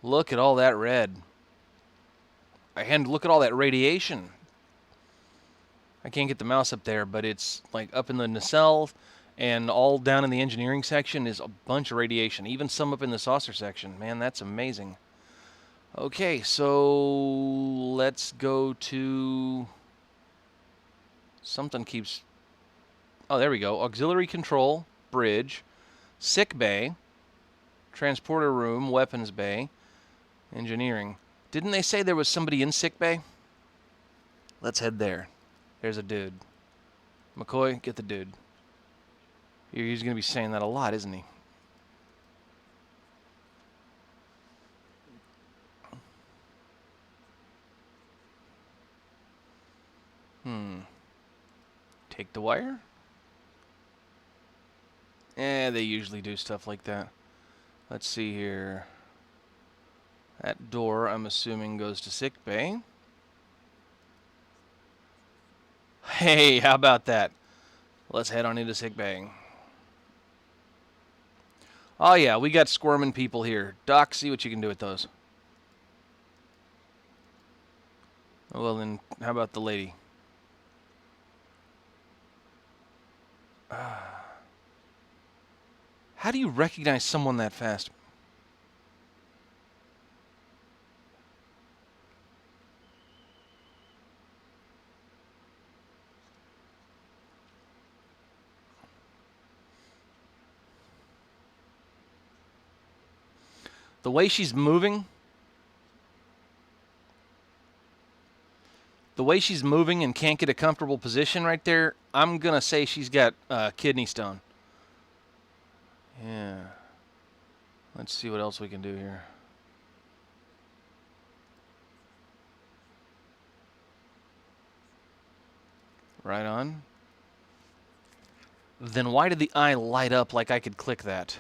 Look at all that red. And look at all that radiation. I can't get the mouse up there, but it's like up in the nacelle and all down in the engineering section is a bunch of radiation. Even some up in the saucer section. Man, that's amazing. Okay, so let's go to... Something keeps... Oh, there we go. Auxiliary control, bridge, sick bay, transporter room, weapons bay, engineering. Didn't they say there was somebody in sick bay? Let's head there. There's a dude. McCoy, get the dude. He's going to be saying that a lot, isn't he? Take the wire? They usually do stuff like that. Let's see here. That door, I'm assuming, goes to sick bay. Hey, how about that? Let's head on into sick bay. Oh yeah, we got squirming people here. Doc, see what you can do with those. Well then, how about the lady? How do you recognize someone that fast? The way she's moving, and can't get a comfortable position right there, I'm going to say she's got kidney stone. Yeah. Let's see what else we can do here. Right on. Then why did the eye light up like I could click that?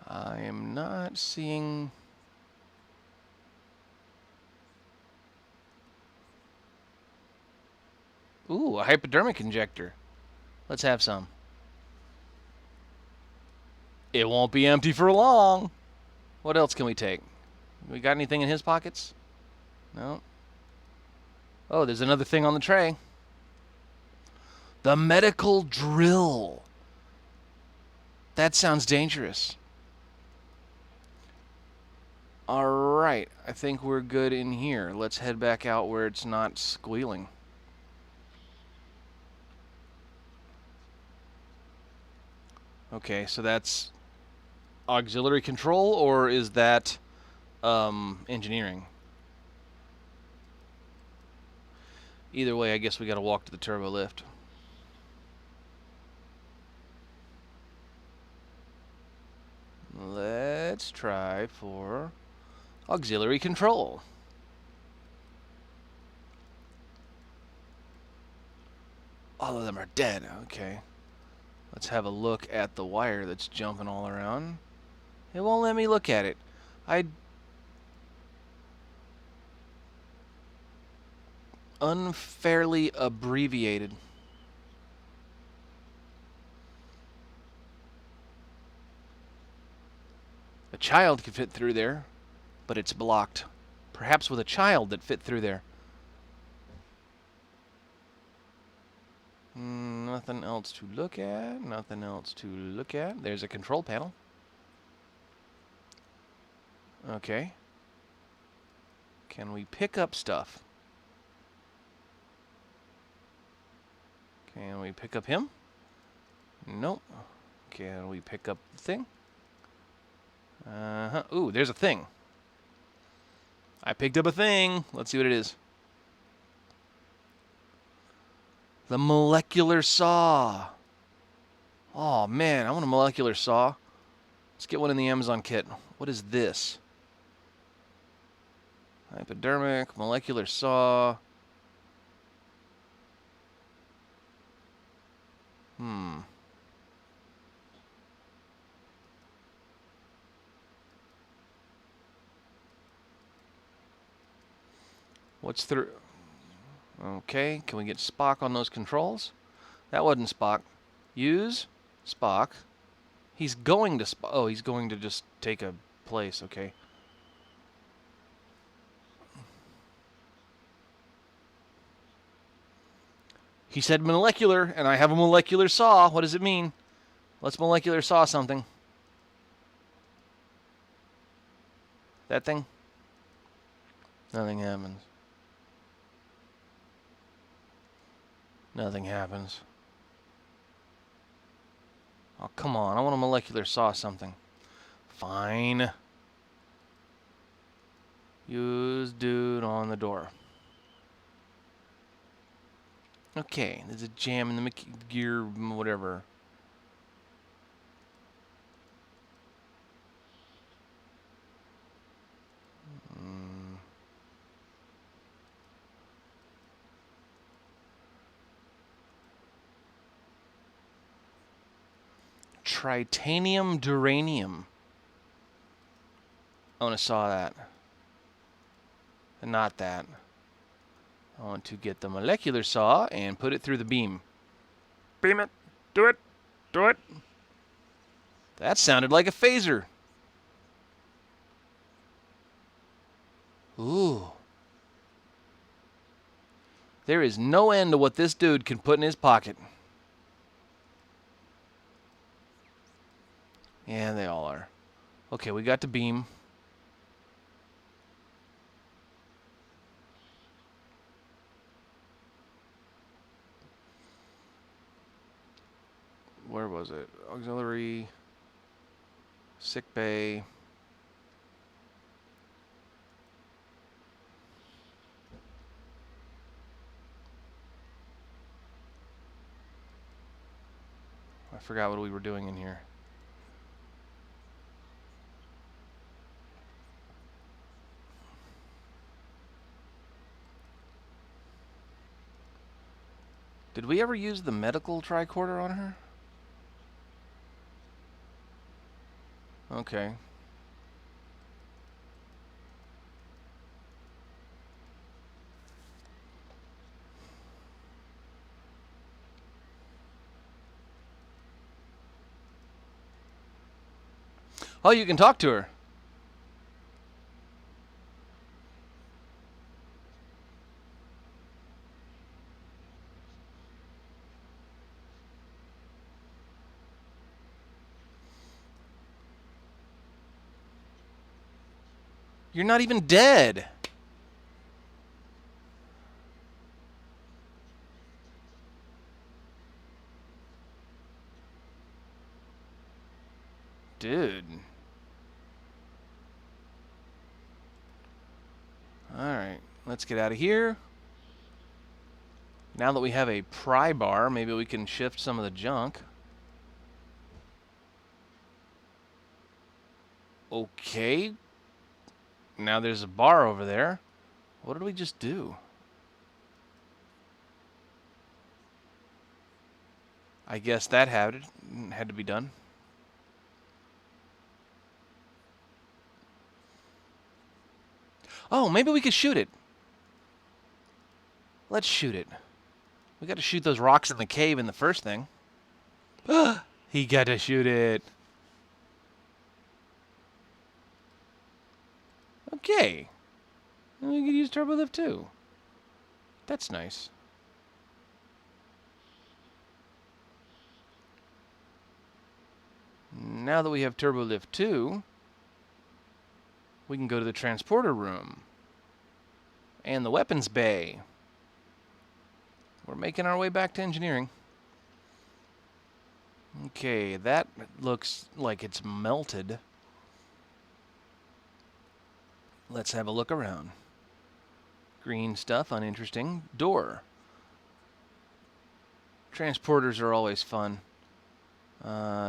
I am not seeing... Ooh, a hypodermic injector. Let's have some. It won't be empty for long. What else can we take? We got anything in his pockets? No. Oh, there's another thing on the tray. The medical drill. That sounds dangerous. All right, I think we're good in here. Let's head back out where it's not squealing. Okay, so that's auxiliary control, or is that engineering? Either way, I guess we got to walk to the turbo lift. Let's try for auxiliary control. All of them are dead. Okay. Let's have a look at the wire that's jumping all around. It won't let me look at it. Unfairly abbreviated. A child could fit through there, but it's blocked. Perhaps with a child that fit through there. Nothing else to look at. Nothing else to look at. There's a control panel. Okay. Can we pick up stuff? Can we pick up him? Nope. Can we pick up the thing? Ooh, there's a thing. I picked up a thing. Let's see what it is. The molecular saw. Oh, man, I want a molecular saw. Let's get one in the Amazon kit. What is this? Hypodermic, molecular saw. What's through? Okay, can we get Spock on those controls? That wasn't Spock. Use Spock. He's going to Spock. Oh, he's going to just take a place. Okay. He said molecular, and I have a molecular saw. What does it mean? Let's molecular saw something. That thing? Nothing happens. Nothing happens. Oh, come on. I want a molecular saw something. Fine. Use dude on the door. Okay, there's a jam in the gear, whatever. Tritanium duranium. I want to saw that. And not that. I want to get the molecular saw and put it through the beam. Beam it. Do it. Do it. That sounded like a phaser. Ooh. There is no end to what this dude can put in his pocket. Yeah, they all are. Okay, we got the beam. Where was it? Auxiliary, sick bay. I forgot what we were doing in here. Did we ever use the medical tricorder on her? Okay. Oh, you can talk to her. You're not even dead. Dude. Alright, let's get out of here. Now that we have a pry bar, maybe we can shift some of the junk. Okay. Now there's a bar over there. What did we just do? I guess that had to be done. Oh, maybe we could shoot it. Let's shoot it. We got to shoot those rocks in the cave in the first thing. He got to shoot it. Okay. And we could use turbo lift too. That's nice. Now that we have turbo lift 2, we can go to the transporter room and the weapons bay. We're making our way back to engineering. Okay, that looks like it's melted. Let's have a look around. Green stuff, uninteresting. Door. Transporters are always fun.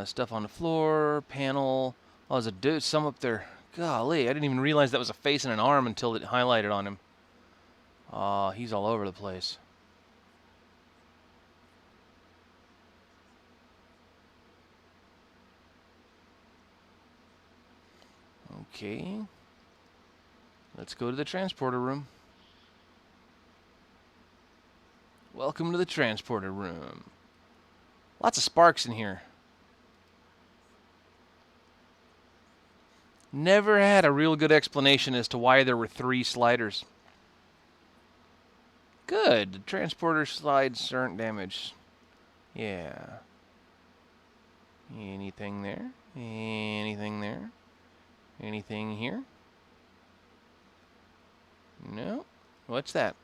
Stuff on the floor, panel. Oh, there's a dude, some up there. Golly, I didn't even realize that was a face and an arm until it highlighted on him. He's all over the place. Okay. Let's go to the transporter room. Welcome to the transporter room. Lots of sparks in here. Never had a real good explanation as to why there were 3 sliders. Good. The transporter slides aren't damaged. Yeah. Anything there? Anything there? Anything here? No. What's that?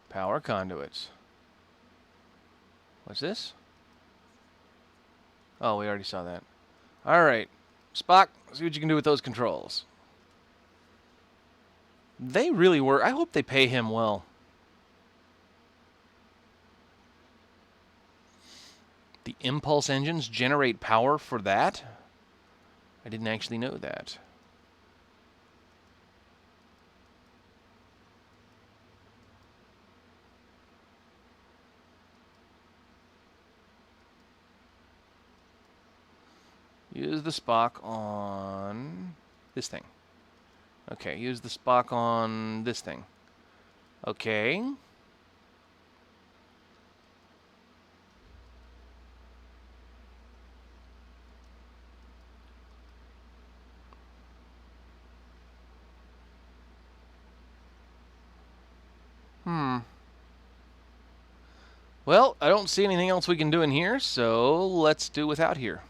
Power conduits. What's this? Oh, we already saw that. Alright. Spock, see what you can do with those controls. They really work. I hope they pay him well. The impulse engines generate power for that? I didn't actually know that. use the Spock on this thing. Okay, use the Spock on this thing. Okay. Well, I don't see anything else we can do in here, so let's do without here.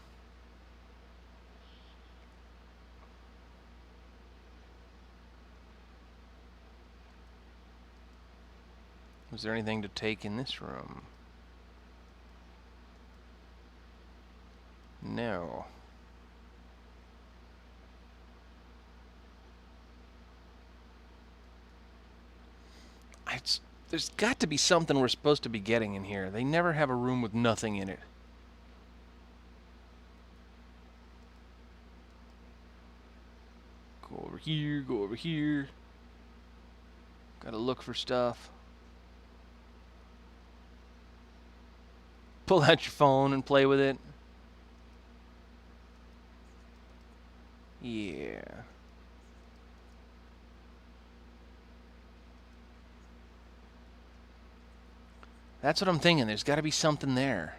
Was there anything to take in this room? No. There's got to be something we're supposed to be getting in here. They never have a room with nothing in it. Go over here, go over here. Gotta look for stuff. Pull out your phone and play with it. Yeah. That's what I'm thinking. There's got to be something there.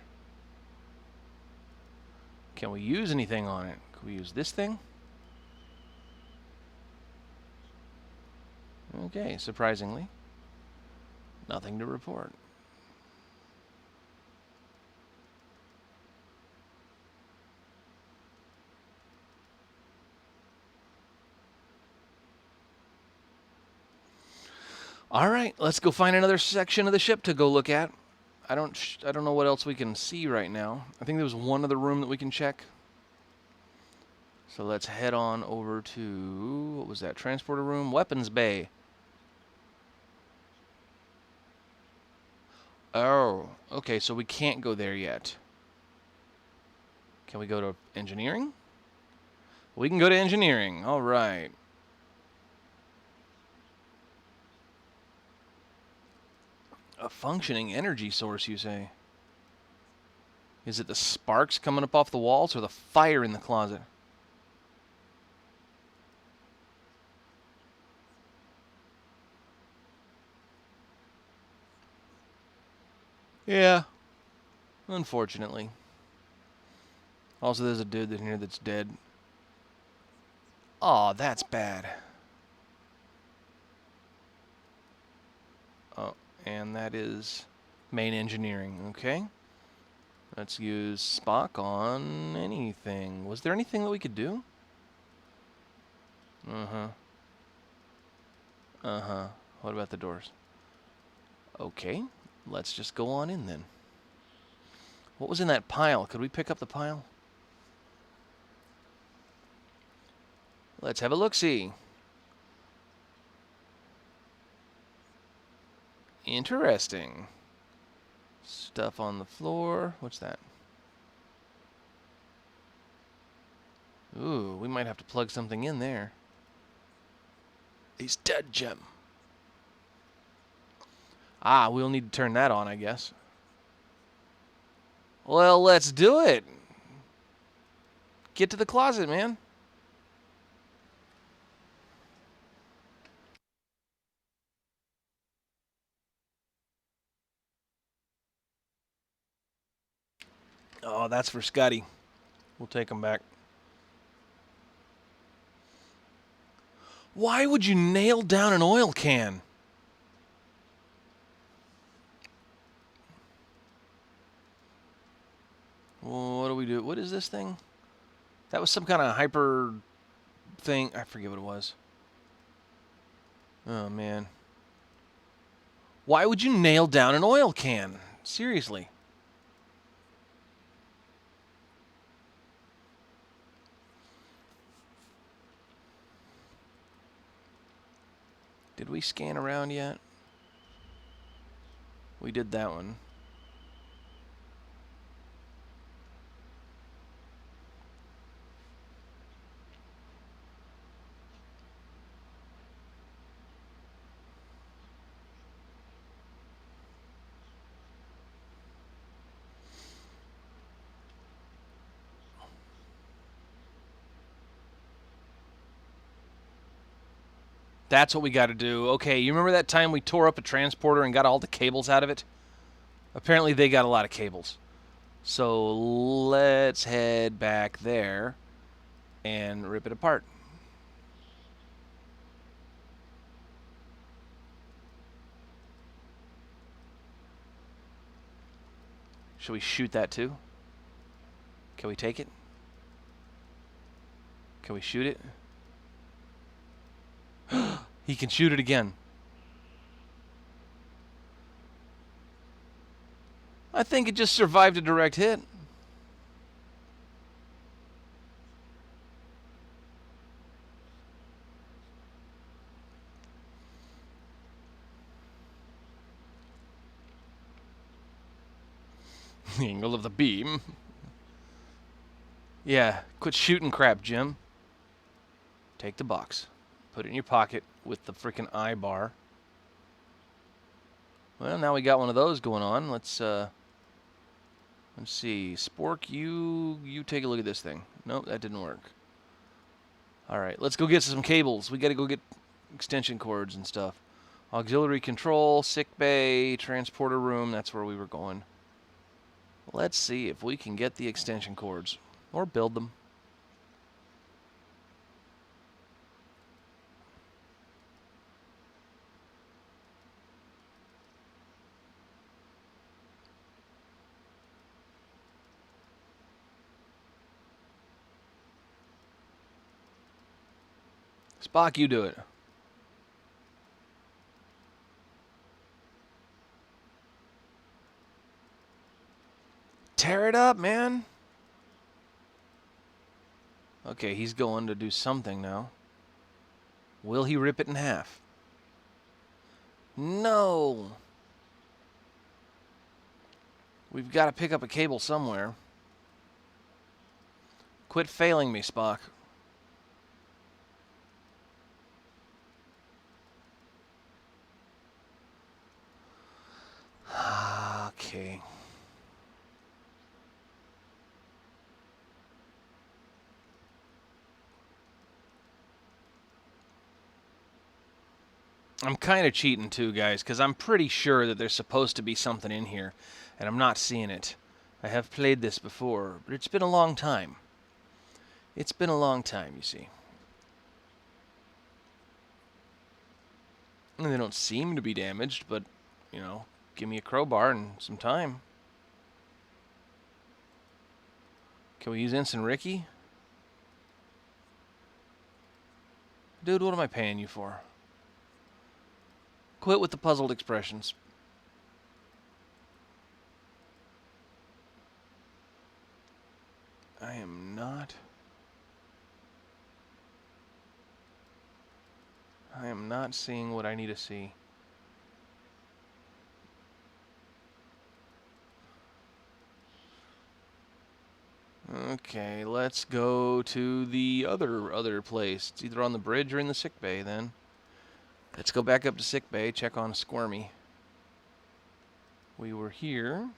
Can we use anything on it? Can we use this thing? Okay, surprisingly. Nothing to report. All right, let's go find another section of the ship to go look at. I don't know what else we can see right now. I think there was one other room that we can check. So let's head on over to, what was that, transporter room? Weapons bay. Oh, okay, so we can't go there yet. Can we go to engineering? We can go to engineering, all right. A functioning energy source, you say? Is it the sparks coming up off the walls or the fire in the closet? Yeah. Unfortunately. Also, there's a dude in here that's dead. Aw, that's bad. Oh, and that is main engineering. Okay. Let's use Spock on anything. Was there anything that we could do? Uh-huh. Uh-huh. What about the doors? Okay. Let's just go on in then. What was in that pile? Could we pick up the pile? Let's have a look-see. Interesting. Stuff on the floor. What's that? Ooh, we might have to plug something in there. He's dead, Jim. Ah, we'll need to turn that on, I guess. Well, let's do it. Get to the closet, man. Oh, that's for Scotty. We'll take him back. Why would you nail down an oil can? Well, what do we do? What is this thing? That was some kind of hyper thing. I forget what it was. Oh, man. Why would you nail down an oil can? Seriously. Did we scan around yet? We did that one. That's what we got to do. Okay, you remember that time we tore up a transporter and got all the cables out of it? Apparently they got a lot of cables. So let's head back there and rip it apart. Should we shoot that too? Can we take it? Can we shoot it? He can shoot it again. I think it just survived a direct hit. The angle of the beam. Yeah, quit shooting crap, Jim. Take the box. Put it in your pocket with the freaking eye bar. Well, now we got one of those going on. Let's see. Spork, you take a look at this thing. Nope, that didn't work. All right, let's go get some cables. We got to go get extension cords and stuff. Auxiliary control, sick bay, transporter room. That's where we were going. Let's see if we can get the extension cords or build them. Spock, you do it. Tear it up, man. Okay, he's going to do something now. Will he rip it in half? No. We've got to pick up a cable somewhere. Quit failing me, Spock. Okay. I'm kind of cheating too, guys, because I'm pretty sure that there's supposed to be something in here, and I'm not seeing it. I have played this before, but it's been a long time. It's been a long time, you see. And they don't seem to be damaged, but, you know, give me a crowbar and some time. Can we use Ensign Ricky? Dude, what am I paying you for? Quit with the puzzled expressions. I am not seeing what I need to see. Okay, let's go to the other place. It's either on the bridge or in the sick bay then. Let's go back up to sick bay, check on Squirmy. We were here.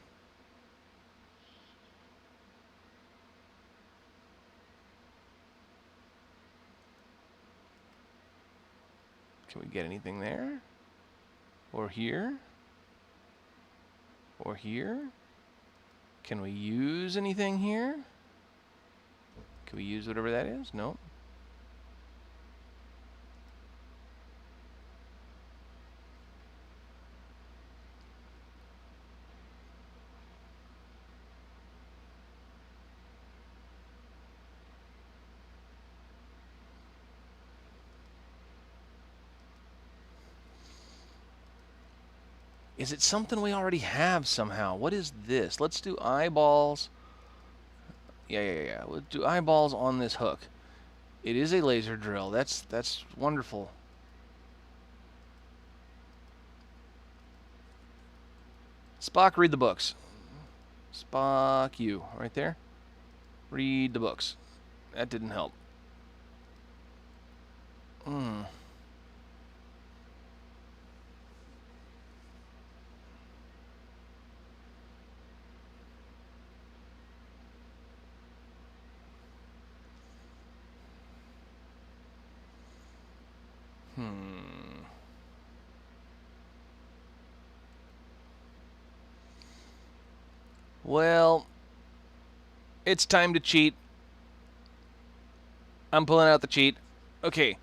Can we get anything there? Or here? Or here? Can we use anything here? Can we use whatever that is? No. Is it something we already have somehow? What is this? Let's do eyeballs. Yeah. We'll do eyeballs on this hook. It is a laser drill. That's wonderful. Spock, read the books. Spock, you. Right there. Read the books. That didn't help. Well, it's time to cheat. I'm pulling out the cheat. Okay.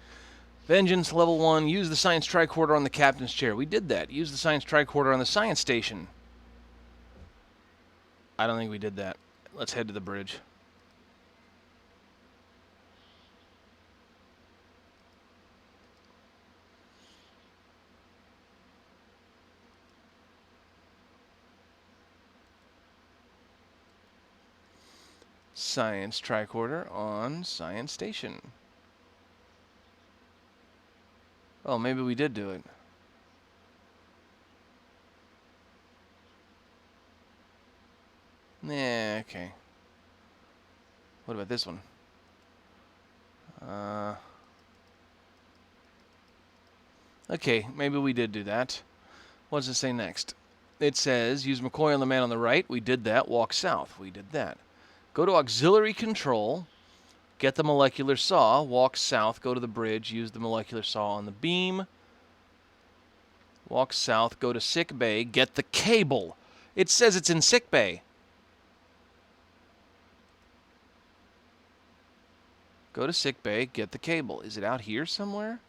Vengeance, level 1. Use the science tricorder on the captain's chair. We did that. Use the science tricorder on the science station. I don't think we did that. Let's head to the bridge. Science tricorder on science station. Oh, maybe we did do it. Nah, okay. What about this one? Okay, maybe we did do that. What does it say next? It says, use McCoy on the man on the right. We did that. Walk south. We did that. Go to auxiliary control. Get the molecular saw. Walk south. Go to the bridge. Use the molecular saw on the beam. Walk south. Go to sick bay. Get the cable. It says it's in sick bay. Go to sick bay. Get the cable. Is it out here somewhere?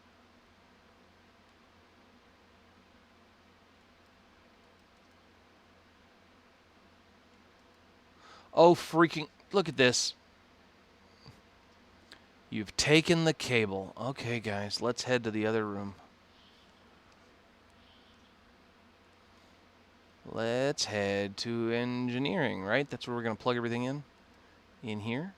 Oh, freaking... Look at this. You've taken the cable. Okay, guys, let's head to the other room. Let's head to engineering, right? That's where we're going to plug everything in. In here.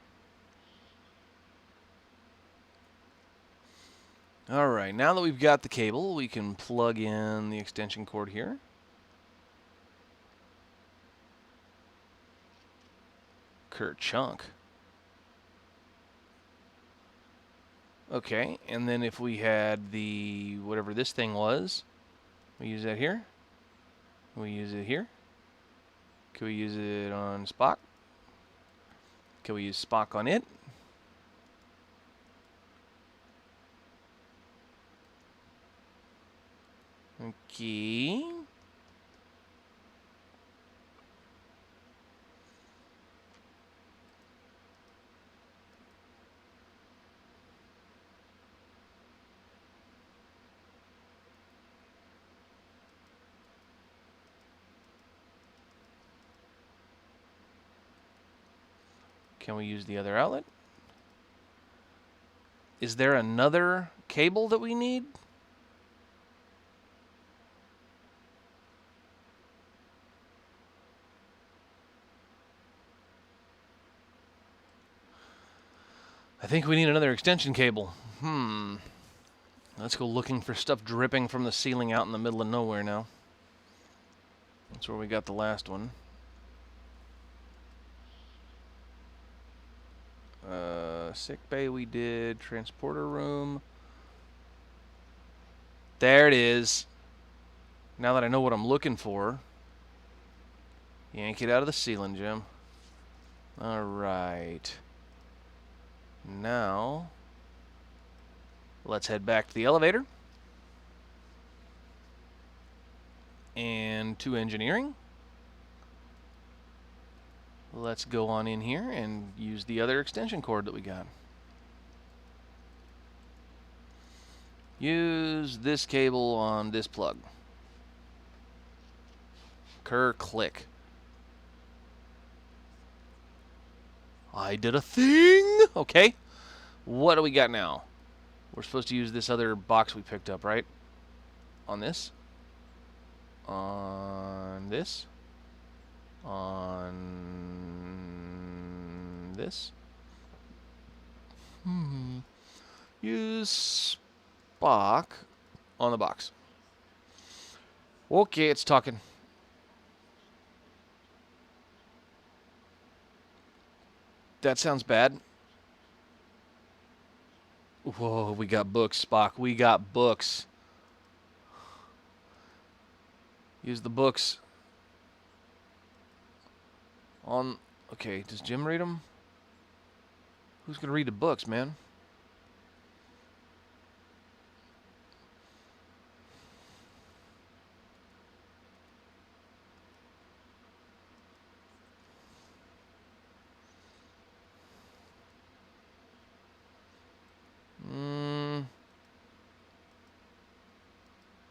All right, now that we've got the cable, we can plug in the extension cord here. Kerchunk. Okay, and then if we had the, whatever this thing was, we use that here. We use it here. Can we use it on Spock? Can we use Spock on it? Okay. Can we use the other outlet? Is there another cable that we need? I think we need another extension cable. Let's go looking for stuff dripping from the ceiling out in the middle of nowhere now. That's where we got the last one. Sick bay we did. Transporter room. There it is. Now that I know what I'm looking for. Yank it out of the ceiling, Jim. Alright. Now, let's head back to the elevator. And to engineering. Let's go on in here and use the other extension cord that we got. Use this cable on this plug. Click. I did a thing! Okay. What do we got now? We're supposed to use this other box we picked up, right? On this. On this. On this. Use Spock on the box. Okay, it's talking. That sounds bad. Whoa, we got books, Spock. We got books. Use the books. On... Okay, does Jim read them? Who's going to read the books, man?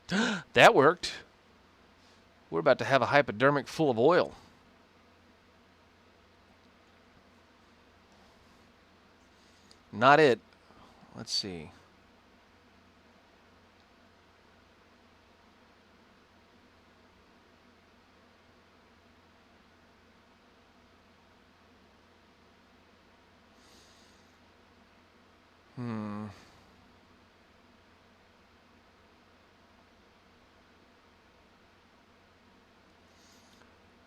That worked. We're about to have a hypodermic full of oil. Not it. Let's see.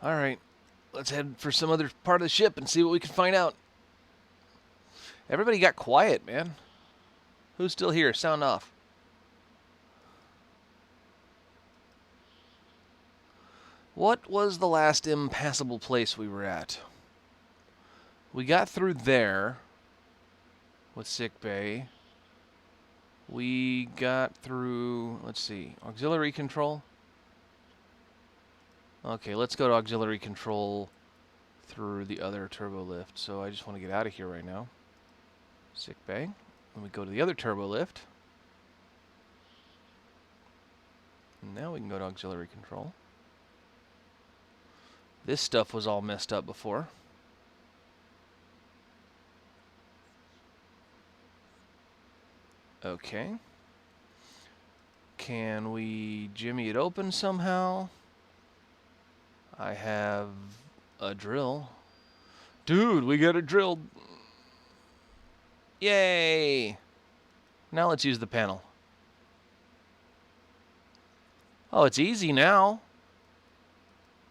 All right. Let's head for some other part of the ship and see what we can find out. Everybody got quiet, man. Who's still here? Sound off. What was the last impassable place we were at? We got through there with sick bay. We got through, let's see, auxiliary control. Okay, let's go to auxiliary control through the other turbo lift. So I just want to get out of here right now. Sick bay. Then we go to the other turbo lift. Now we can go to auxiliary control. This stuff was all messed up before. Okay. Can we jimmy it open somehow? I have a drill. Dude, we got it drilled. Yay! Now let's use the panel. Oh, it's easy now.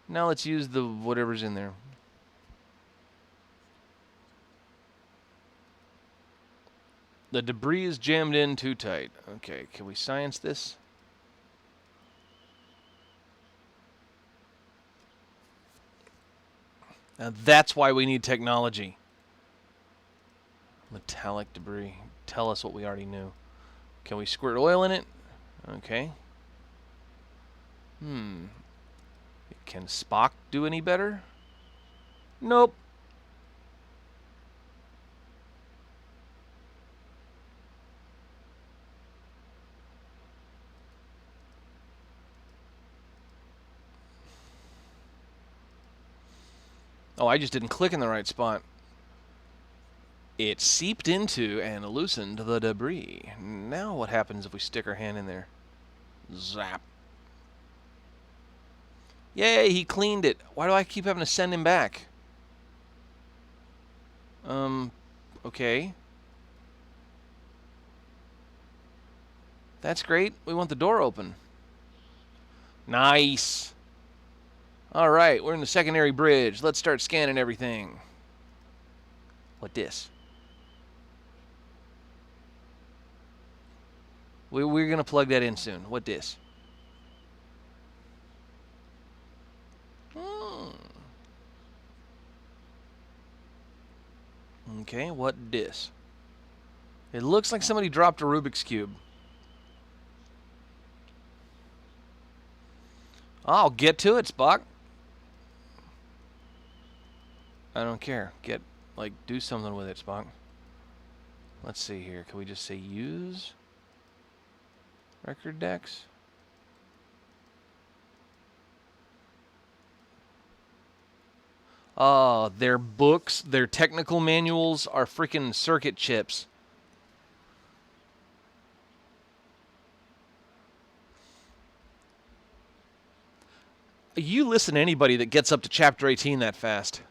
Now let's use the whatever's in there. The debris is jammed in too tight. Okay, can we science this? Now that's why we need technology. Metallic debris. Tell us what we already knew. Can we squirt oil in it? Okay. Can Spock do any better? Nope. Oh, I just didn't click in the right spot. It seeped into and loosened the debris. Now what happens if we stick our hand in there? Zap. Yay, he cleaned it. Why do I keep having to send him back? Okay. That's great. We want the door open. Nice. All right, we're in the secondary bridge. Let's start scanning everything. What this? We're going to plug that in soon. What this? Okay, what this? It looks like somebody dropped a Rubik's Cube. I'll get to it, Spock. I don't care. Do something with it, Spock. Let's see here. Can we just say use record decks? Their books, their technical manuals are freaking circuit chips. You listen to anybody that gets up to chapter 18 that fast.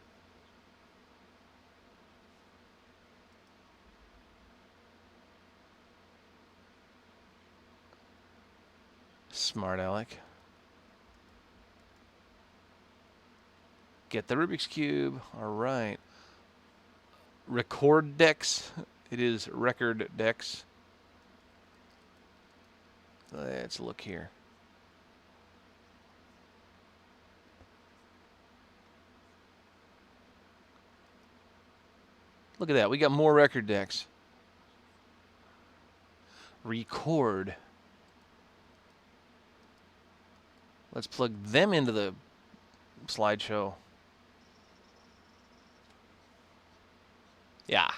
Smart Alec. Get the Rubik's Cube. All right. Record decks. It is record decks. Let's look here. Look at that. We got more record decks. Record. Let's plug them into the slideshow. Yeah.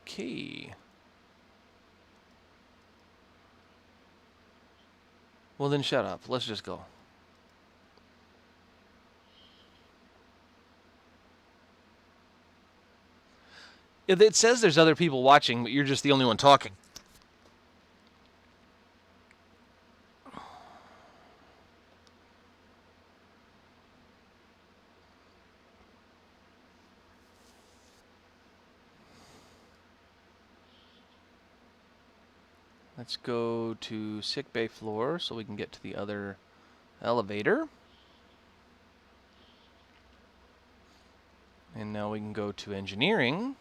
Okay. Well, then shut up. Let's just go. It says there's other people watching, but you're just the only one talking. Let's go to sickbay floor so we can get to the other elevator. And now we can go to engineering.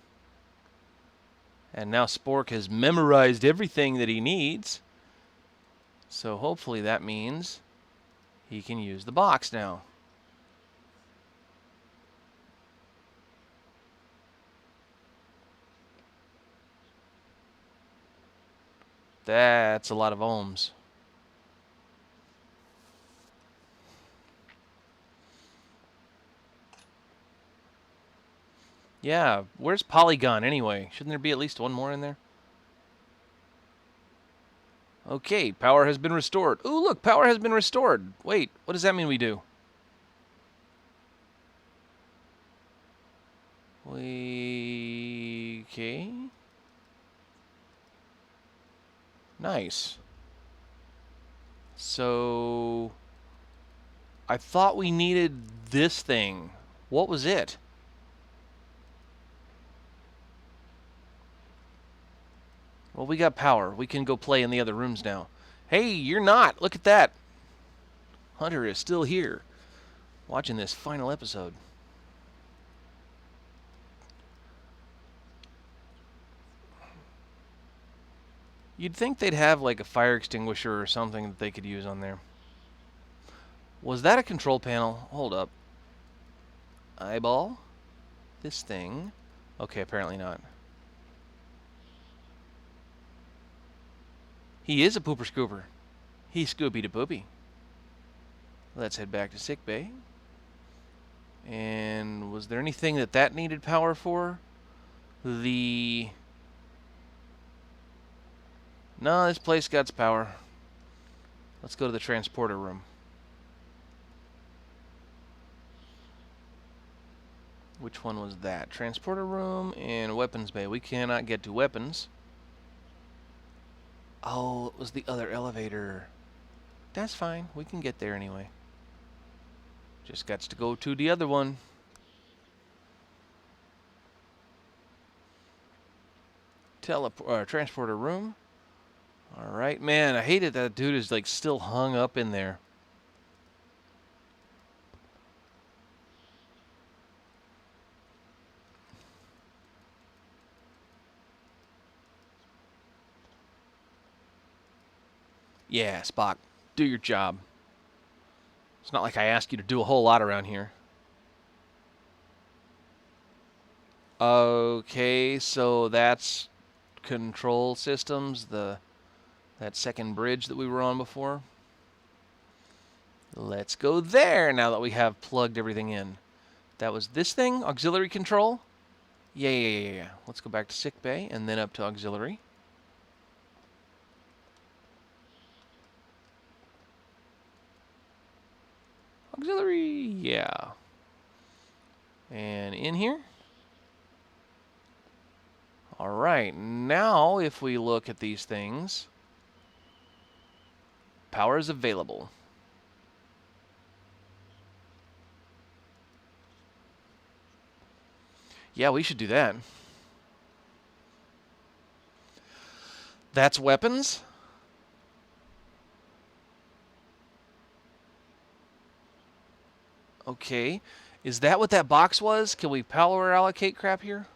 And now Spork has memorized everything that he needs. So hopefully that means he can use the box now. That's a lot of ohms. Yeah, where's Polygon anyway? Shouldn't there be at least one more in there? Okay, power has been restored. Ooh, look, power has been restored. Wait, what does that mean we do? Okay. Nice. So, I thought we needed this thing. What was it? Well, we got power. We can go play in the other rooms now. Hey, you're not. Look at that. Hunter is still here, watching this final episode. You'd think they'd have like a fire extinguisher or something that they could use on there. Was that a control panel? Hold up. Eyeball? This thing? Okay, apparently not. He is a pooper scooper. He's Scooby to Poopy. Let's head back to sickbay. And was there anything that needed power for? No, this place got power. Let's go to the transporter room. Which one was that? Transporter room and weapons bay. We cannot get to weapons. Oh, it was the other elevator. That's fine. We can get there anyway. Just got to go to the other one. Transporter room. Alright, man, I hate it that dude is like still hung up in there. Yeah, Spock, do your job. It's not like I asked you to do a whole lot around here. Okay, so that's control systems, that second bridge that we were on before. Let's go there now that we have plugged everything in. That was this thing, auxiliary control. Yeah. Let's go back to sick bay and then up to auxiliary. Auxiliary, yeah. And in here. All right, now if we look at these things, power is available. Yeah, we should do that. That's weapons. Okay. Is that what that box was? Can we power allocate crap here?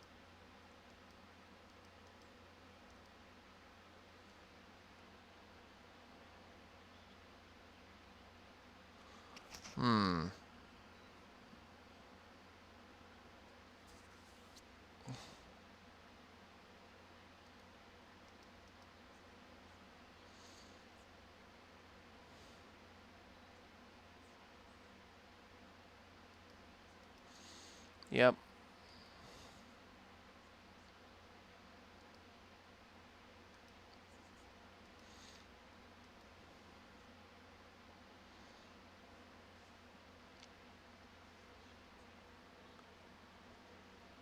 Yep.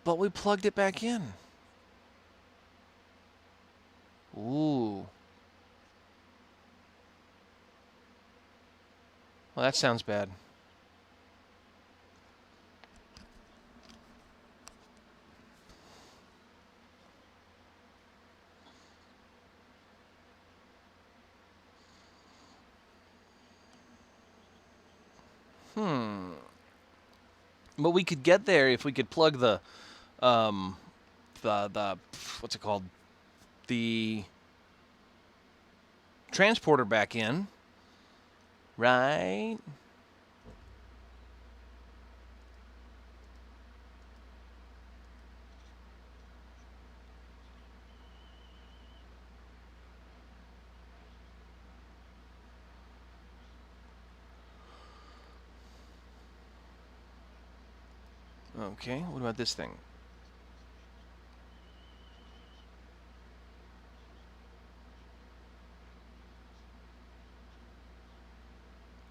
But we plugged it back in. Ooh. Well, that sounds bad. But we could get there if we could plug the what's it called? The transporter back in. Right? Okay, what about this thing?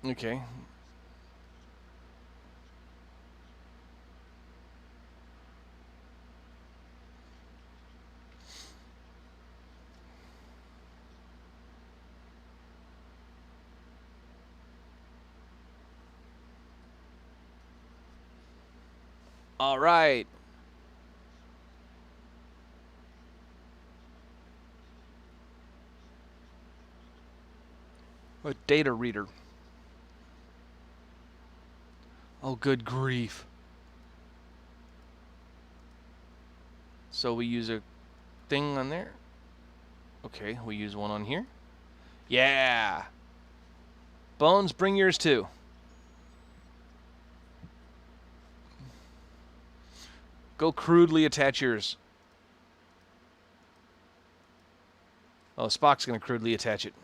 Okay. All right. A data reader. Oh, good grief. So we use a thing on there. Okay, we use one on here. Yeah. Bones, bring yours too. Go crudely attach yours. Oh, Spock's going to crudely attach it.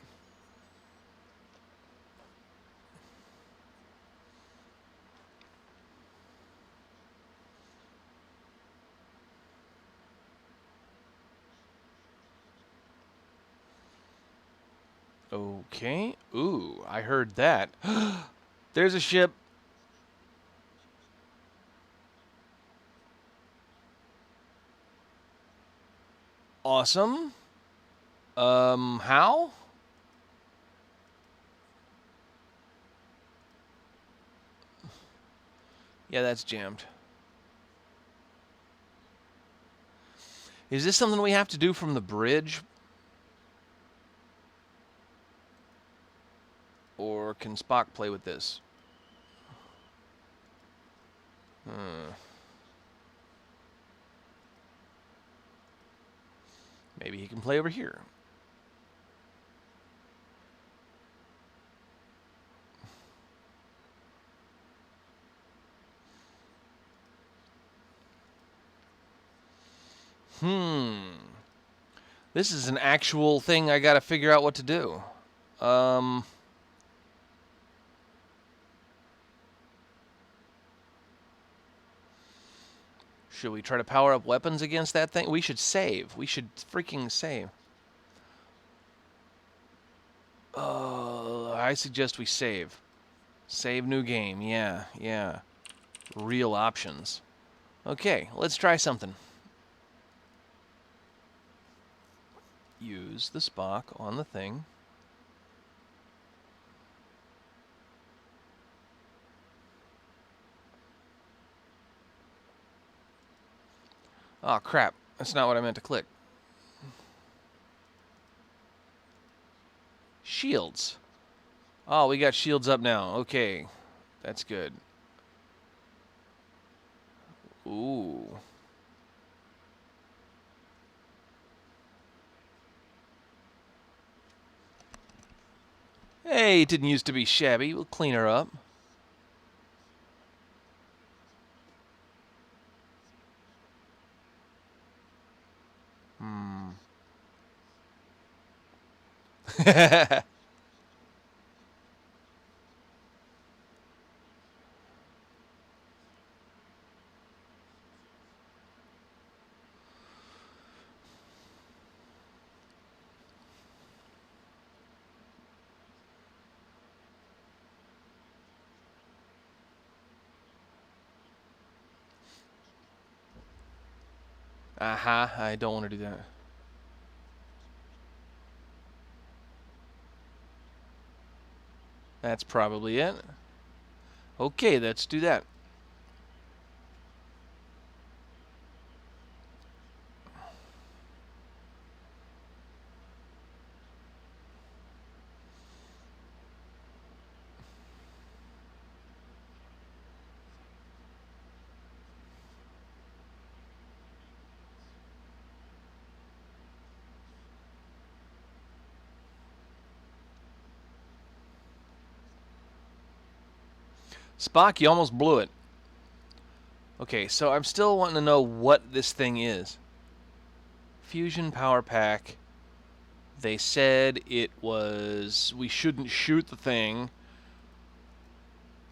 Okay. Ooh, I heard that. There's a ship. Awesome. How? Yeah, that's jammed. Is this something we have to do from the bridge? Or can Spock play with this? Maybe he can play over here. This is an actual thing I gotta figure out what to do. Should we try to power up weapons against that thing? We should save. We should freaking save. I suggest we save. Save new game. Yeah, yeah. Real options. Okay, let's try something. Use the Spock on the thing. Oh, crap. That's not what I meant to click. Shields. Oh, we got shields up now. Okay. That's good. Ooh. Hey, it didn't used to be shabby. We'll clean her up. Aha, I don't want to do that. That's probably it. Okay, let's do that. Spock, you almost blew it. Okay, so I'm still wanting to know what this thing is. Fusion power pack. They said it was... we shouldn't shoot the thing.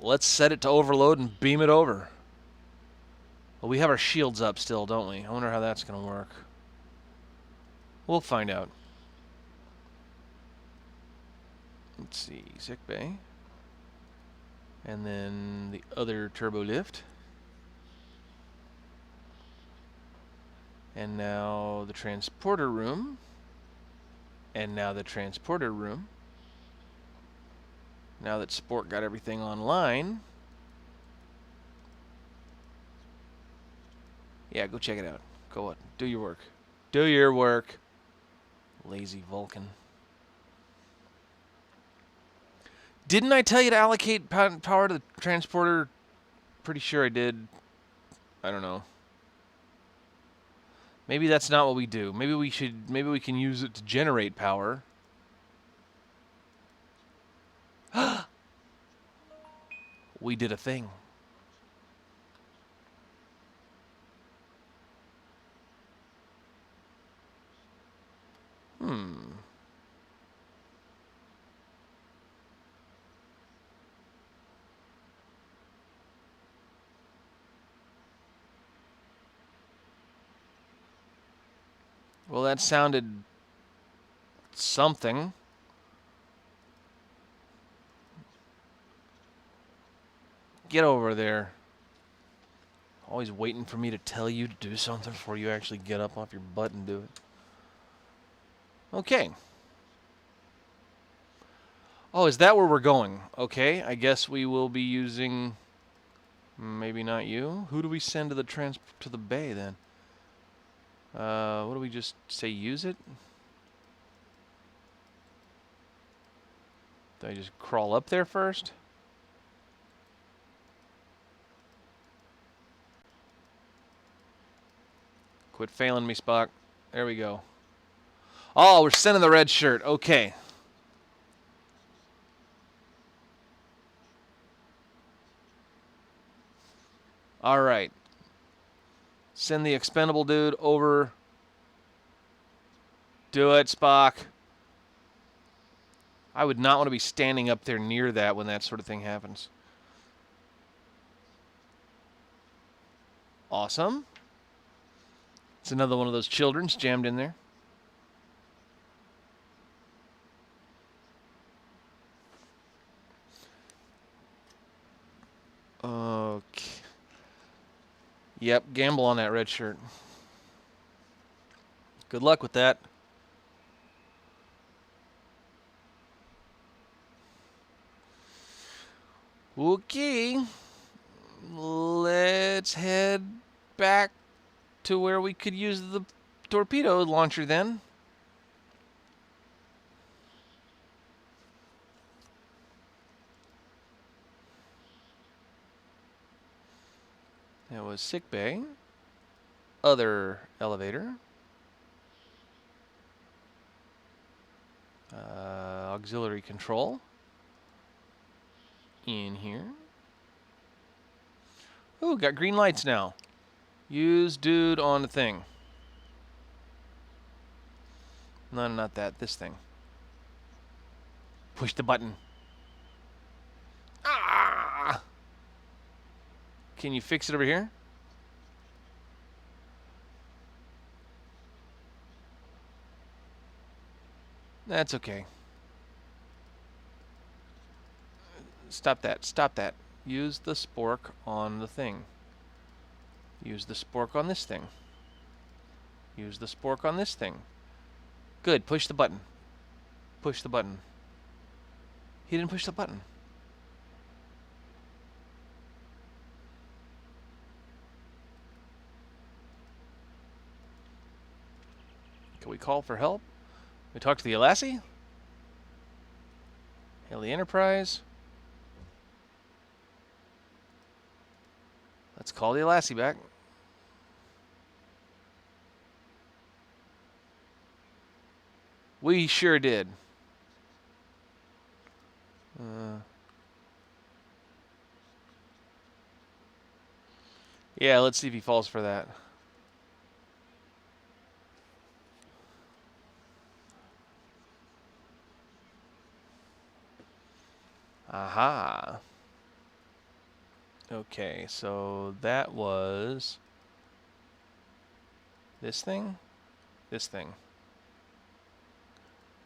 Let's set it to overload and beam it over. Well, we have our shields up still, don't we? I wonder how that's going to work. We'll find out. Let's see, sick bay. And then the other turbo lift. And now the transporter room. And now the transporter room. Now that Sport got everything online. Yeah, go check it out. Go on. Do your work. Do your work. Lazy Vulcan. Didn't I tell you to allocate power to the transporter? Pretty sure I did. I don't know. Maybe that's not what we do. Maybe we should. Maybe we can use it to generate power. We did a thing. Well, that sounded something. Get over there. Always waiting for me to tell you to do something before you actually get up off your butt and do it. Okay. Oh, is that where we're going? Okay, I guess we will be using... maybe not you. Who do we send to the bay then? What do we just say? Use it? Do I just crawl up there first? Quit failing me, Spock. There we go. Oh, we're sending the red shirt. Okay. All right. Send the expendable dude over. Do it, Spock. I would not want to be standing up there near that when that sort of thing happens. Awesome. It's another one of those children's jammed in there. Okay. Yep, gamble on that red shirt. Good luck with that. Okay. Let's head back to where we could use the torpedo launcher then. That was sick bay. Other elevator. Auxiliary control. In here. Ooh, got green lights now. Use dude on the thing. No, not that. This thing. Push the button. Ah! Can you fix it over here? That's okay. Stop that. Stop that. Use the spork on the thing. Use the spork on this thing. Use the spork on this thing. Good. Push the button. Push the button. He didn't push the button. Can we call for help? We talk to the Alassie? Hail the Enterprise. Let's call the Alassie back. We sure did. Yeah, let's see if he falls for that. Aha. Okay, so that was this thing? This thing.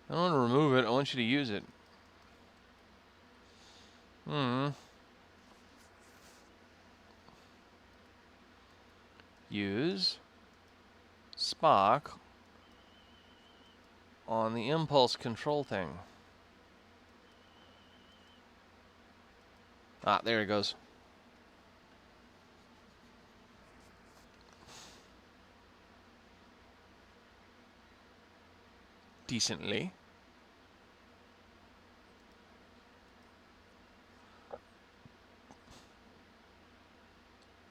I don't want to remove it. I want you to use it. Use Spock on the impulse control thing. Ah, there it goes. Decently.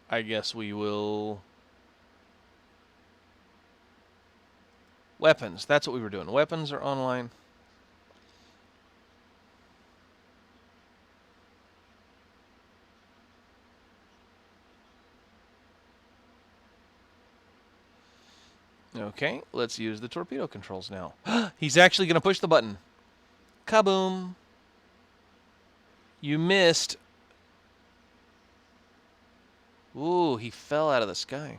I guess we will... Weapons. That's what we were doing. Weapons are online. Okay, let's use the torpedo controls now. He's actually going to push the button. Kaboom. You missed. Ooh, he fell out of the sky.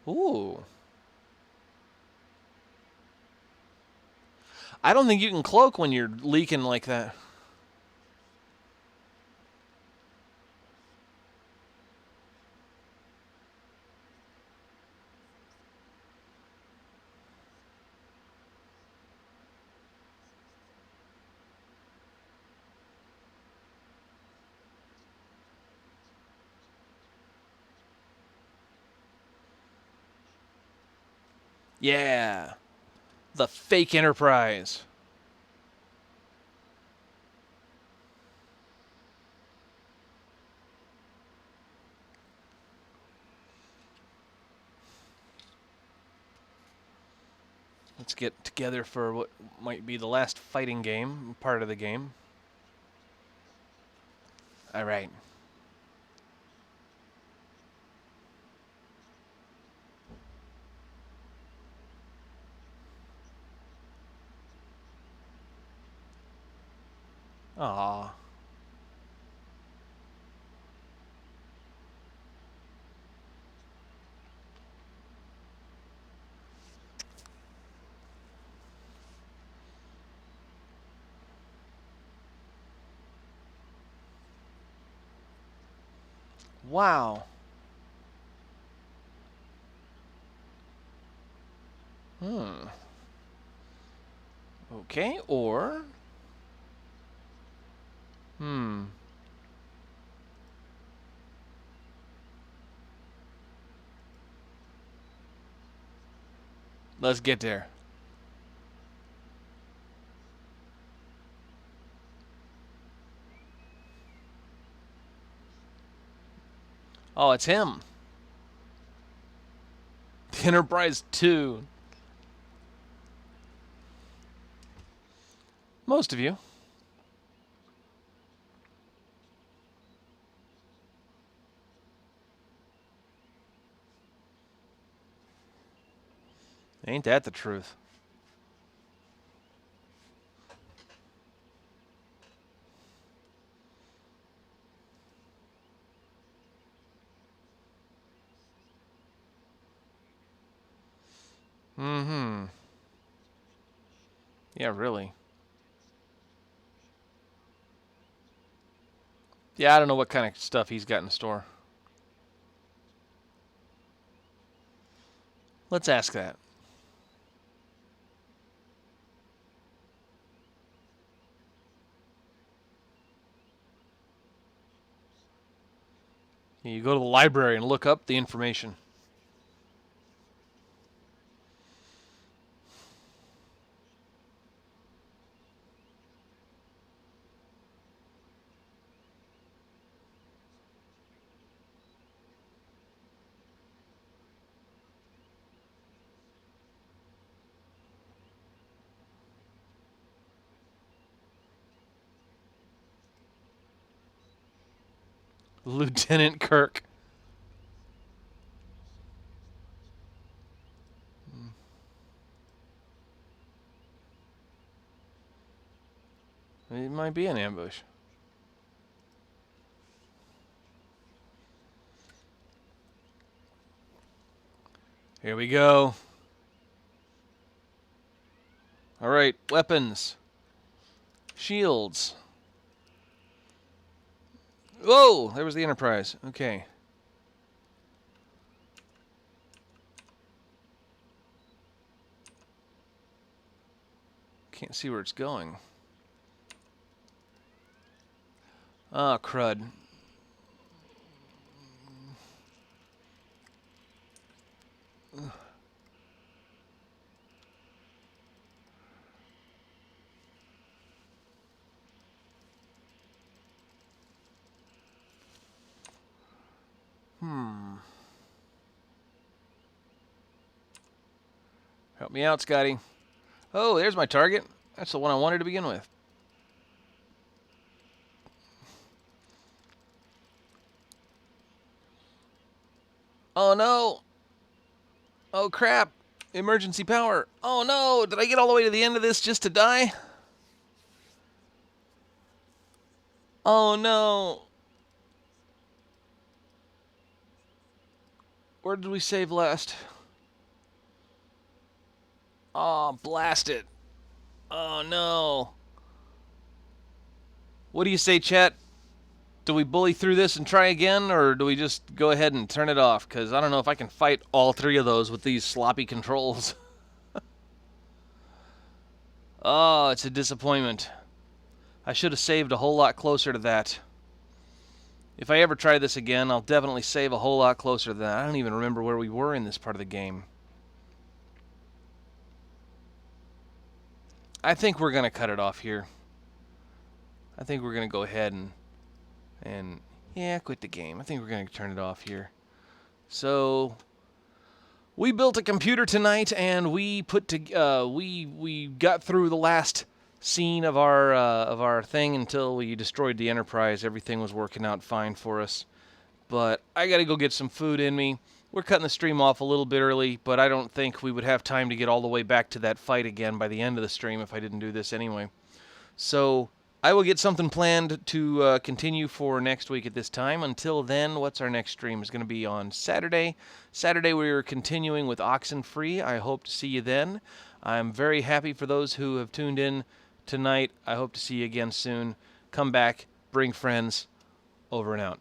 Ooh. I don't think you can cloak when you're leaking like that. Yeah. The fake Enterprise. Let's get together for what might be the last fighting game, part of the game. All right. Aw. Wow. Okay, or... Let's get there. Oh, it's him. The Enterprise 2. Most of you. Ain't that the truth? Yeah, really. Yeah, I don't know what kind of stuff he's got in store. Let's ask that. You go to the library and look up the information. Lieutenant Kirk. It might be an ambush. Here we go. All right, weapons. Shields. Whoa, there was the Enterprise. Okay. Can't see where it's going. Ah, crud. Help me out, Scotty. Oh, there's my target. That's the one I wanted to begin with. Oh, no. Oh, crap. Emergency power. Oh, no. Did I get all the way to the end of this just to die? Oh, no. Where did we save last? Oh, blast it. Oh, no. What do you say, chat? Do we bully through this and try again, or do we just go ahead and turn it off? Because I don't know if I can fight all three of those with these sloppy controls. Oh, it's a disappointment. I should have saved a whole lot closer to that. If I ever try this again, I'll definitely save a whole lot closer to that. I don't even remember where we were in this part of the game. I think we're going to cut it off here. I think we're going to go ahead and yeah, quit the game. I think we're going to turn it off here. So we built a computer tonight, and we we got through the last scene of our thing until we destroyed the Enterprise. Everything was working out fine for us. But I got to go get some food in me. We're cutting the stream off a little bit early, but I don't think we would have time to get all the way back to that fight again by the end of the stream if I didn't do this anyway. So I will get something planned to continue for next week at this time. Until then, what's our next stream? Is going to be on Saturday. Saturday we're continuing with Oxenfree. I hope to see you then. I'm very happy for those who have tuned in tonight. I hope to see you again soon. Come back, bring friends. Over and out.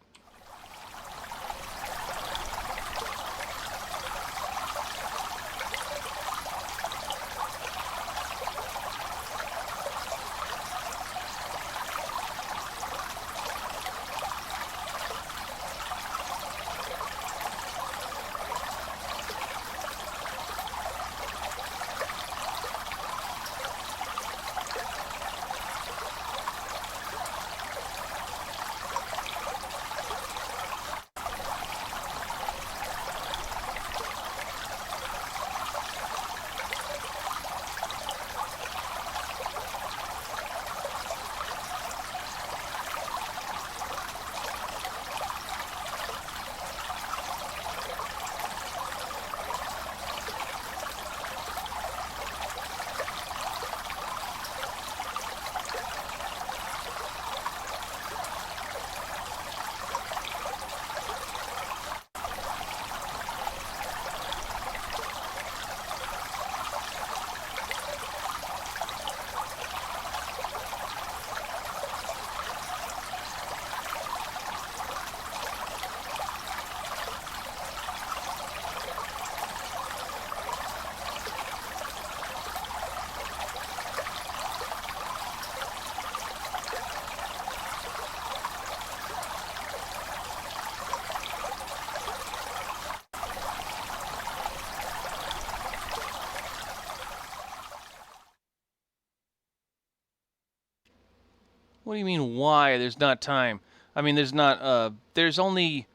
What do you mean, why? There's not time. I mean, there's not, there's only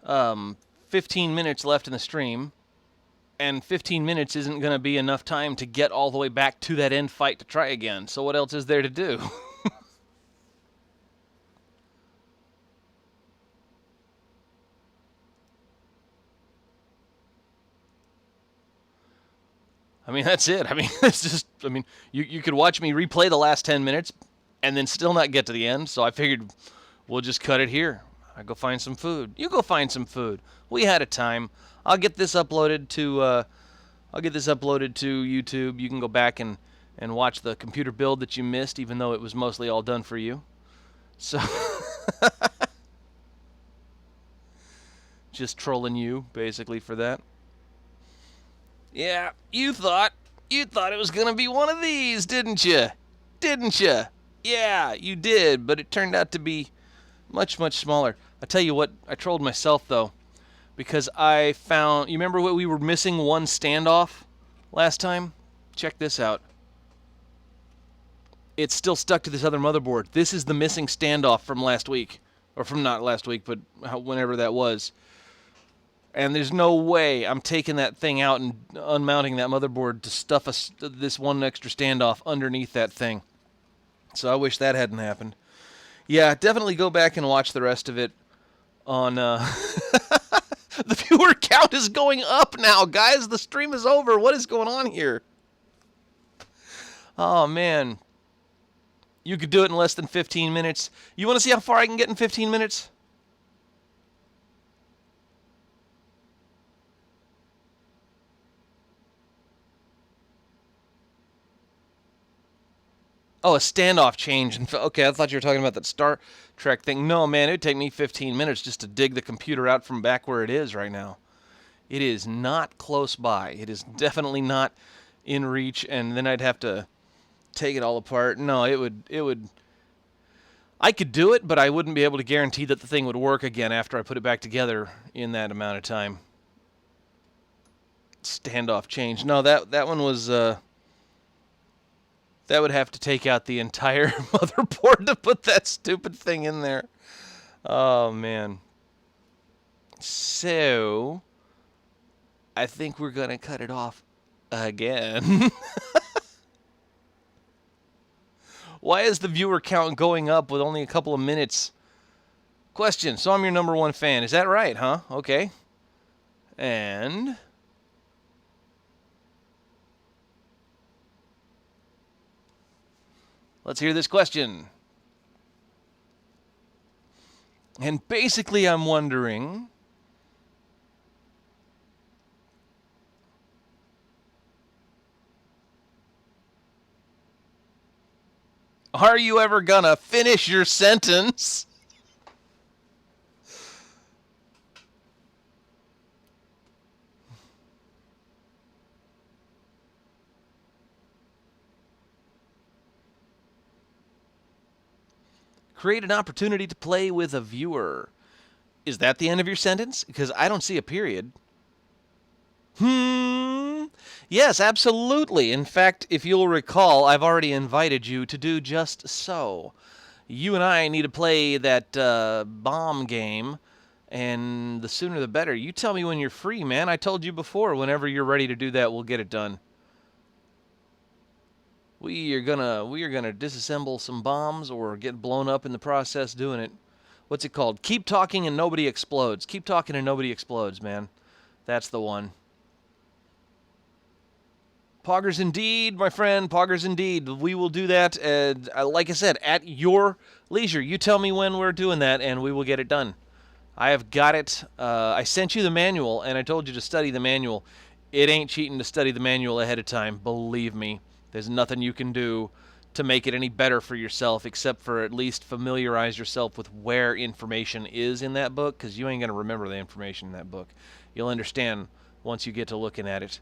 15 minutes left in the stream, and 15 minutes isn't going to be enough time to get all the way back to that end fight to try again. So what else is there to do? I mean, that's it. I mean, it's just, I mean, you could watch me replay the last 10 minutes and then still not get to the end, so I figured we'll just cut it here. I go find some food. You go find some food. We had a time. I'll get this uploaded to YouTube. You can go back and watch the computer build that you missed, even though it was mostly all done for you. So just trolling you basically for that. Yeah, you thought it was gonna be one of these, didn't you? Didn't you? Yeah, you did, but it turned out to be much, much smaller. I tell you what, I trolled myself though, because I found, you remember what we were missing one standoff last time? Check this out. It's still stuck to this other motherboard. This is the missing standoff from last week, or from not last week, but whenever that was. And there's no way I'm taking that thing out and unmounting that motherboard to stuff this one extra standoff underneath that thing. So I wish that hadn't happened. Yeah, definitely go back and watch the rest of it on... The viewer count is going up now, guys. The stream is over. What is going on here? Oh, man. You could do it in less than 15 minutes. You want to see how far I can get in 15 minutes? Oh, a standoff change. Okay, I thought you were talking about that Star Trek thing. No, man, it would take me 15 minutes just to dig the computer out from back where it is right now. It is not close by. It is definitely not in reach, and then I'd have to take it all apart. No, it would... I could do it, but I wouldn't be able to guarantee that the thing would work again after I put it back together in that amount of time. Standoff change. No, that one was... That would have to take out the entire motherboard to put that stupid thing in there. Oh, man. So, I think we're going to cut it off again. Why is the viewer count going up with only a couple of minutes? Question. So I'm your number one fan. Is that right, huh? Okay. And... let's hear this question. And basically I'm wondering, are you ever gonna finish your sentence? Create an opportunity to play with a viewer. Is that the end of your sentence? Because I don't see a period. Yes, absolutely. In fact, if you'll recall, I've already invited you to do just so. You and I need to play that bomb game, and the sooner the better. You tell me when you're free, man. I told you before, whenever you're ready to do that, we'll get it done. We are gonna disassemble some bombs or get blown up in the process doing it. What's it called? Keep talking and nobody explodes. Keep talking and nobody explodes, man. That's the one. Poggers indeed, my friend. Poggers indeed. We will do that, like I said, at your leisure. You tell me when we're doing that, and we will get it done. I have got it. I sent you the manual, and I told you to study the manual. It ain't cheating to study the manual ahead of time, believe me. There's nothing you can do to make it any better for yourself except for at least familiarize yourself with where information is in that book, because you ain't going to remember the information in that book. You'll understand once you get to looking at it.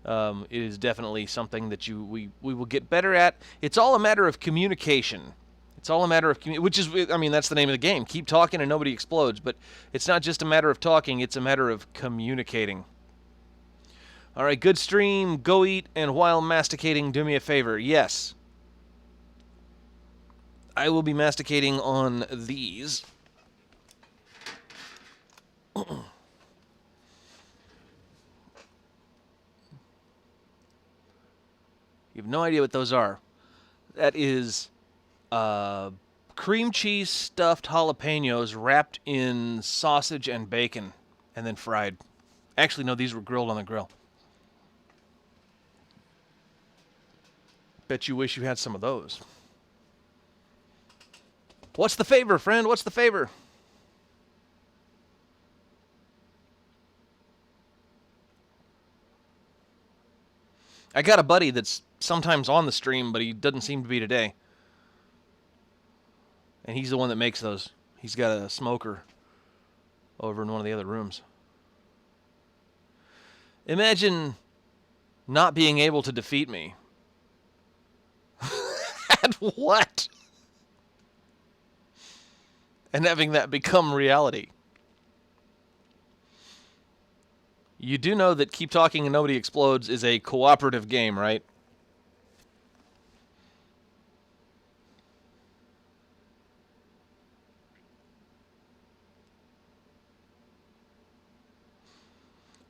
It is definitely something that we will get better at. It's all a matter of communication. It's all a matter of which is, I mean, that's the name of the game. Keep talking and nobody explodes. But it's not just a matter of talking. It's a matter of communicating. All right, good stream. Go eat, and while masticating, do me a favor. Yes. I will be masticating on these. You have no idea what those are. That is cream cheese stuffed jalapenos wrapped in sausage and bacon and then fried. Actually, no, these were grilled on the grill. Bet you wish you had some of those. What's the favor, friend? What's the favor? I got a buddy that's sometimes on the stream, but he doesn't seem to be today. And he's the one that makes those. He's got a smoker over in one of the other rooms. Imagine not being able to defeat me. At what? And having that become reality. You do know that Keep Talking and Nobody Explodes is a cooperative game, right?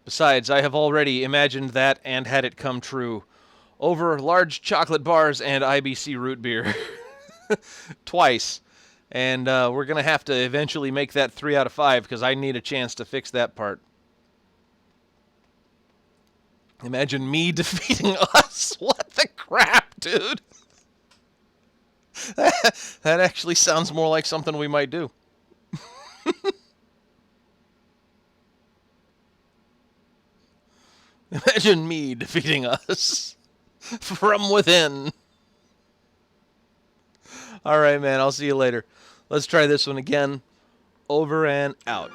Besides, I have already imagined that and had it come true over large chocolate bars and IBC root beer. Twice. And we're going to have to eventually make that 3 out of 5 because I need a chance to fix that part. Imagine me defeating us. What the crap, dude? That actually sounds more like something we might do. Imagine me defeating us from within. All right, man. I'll see you later. Let's try this one again. Over and out.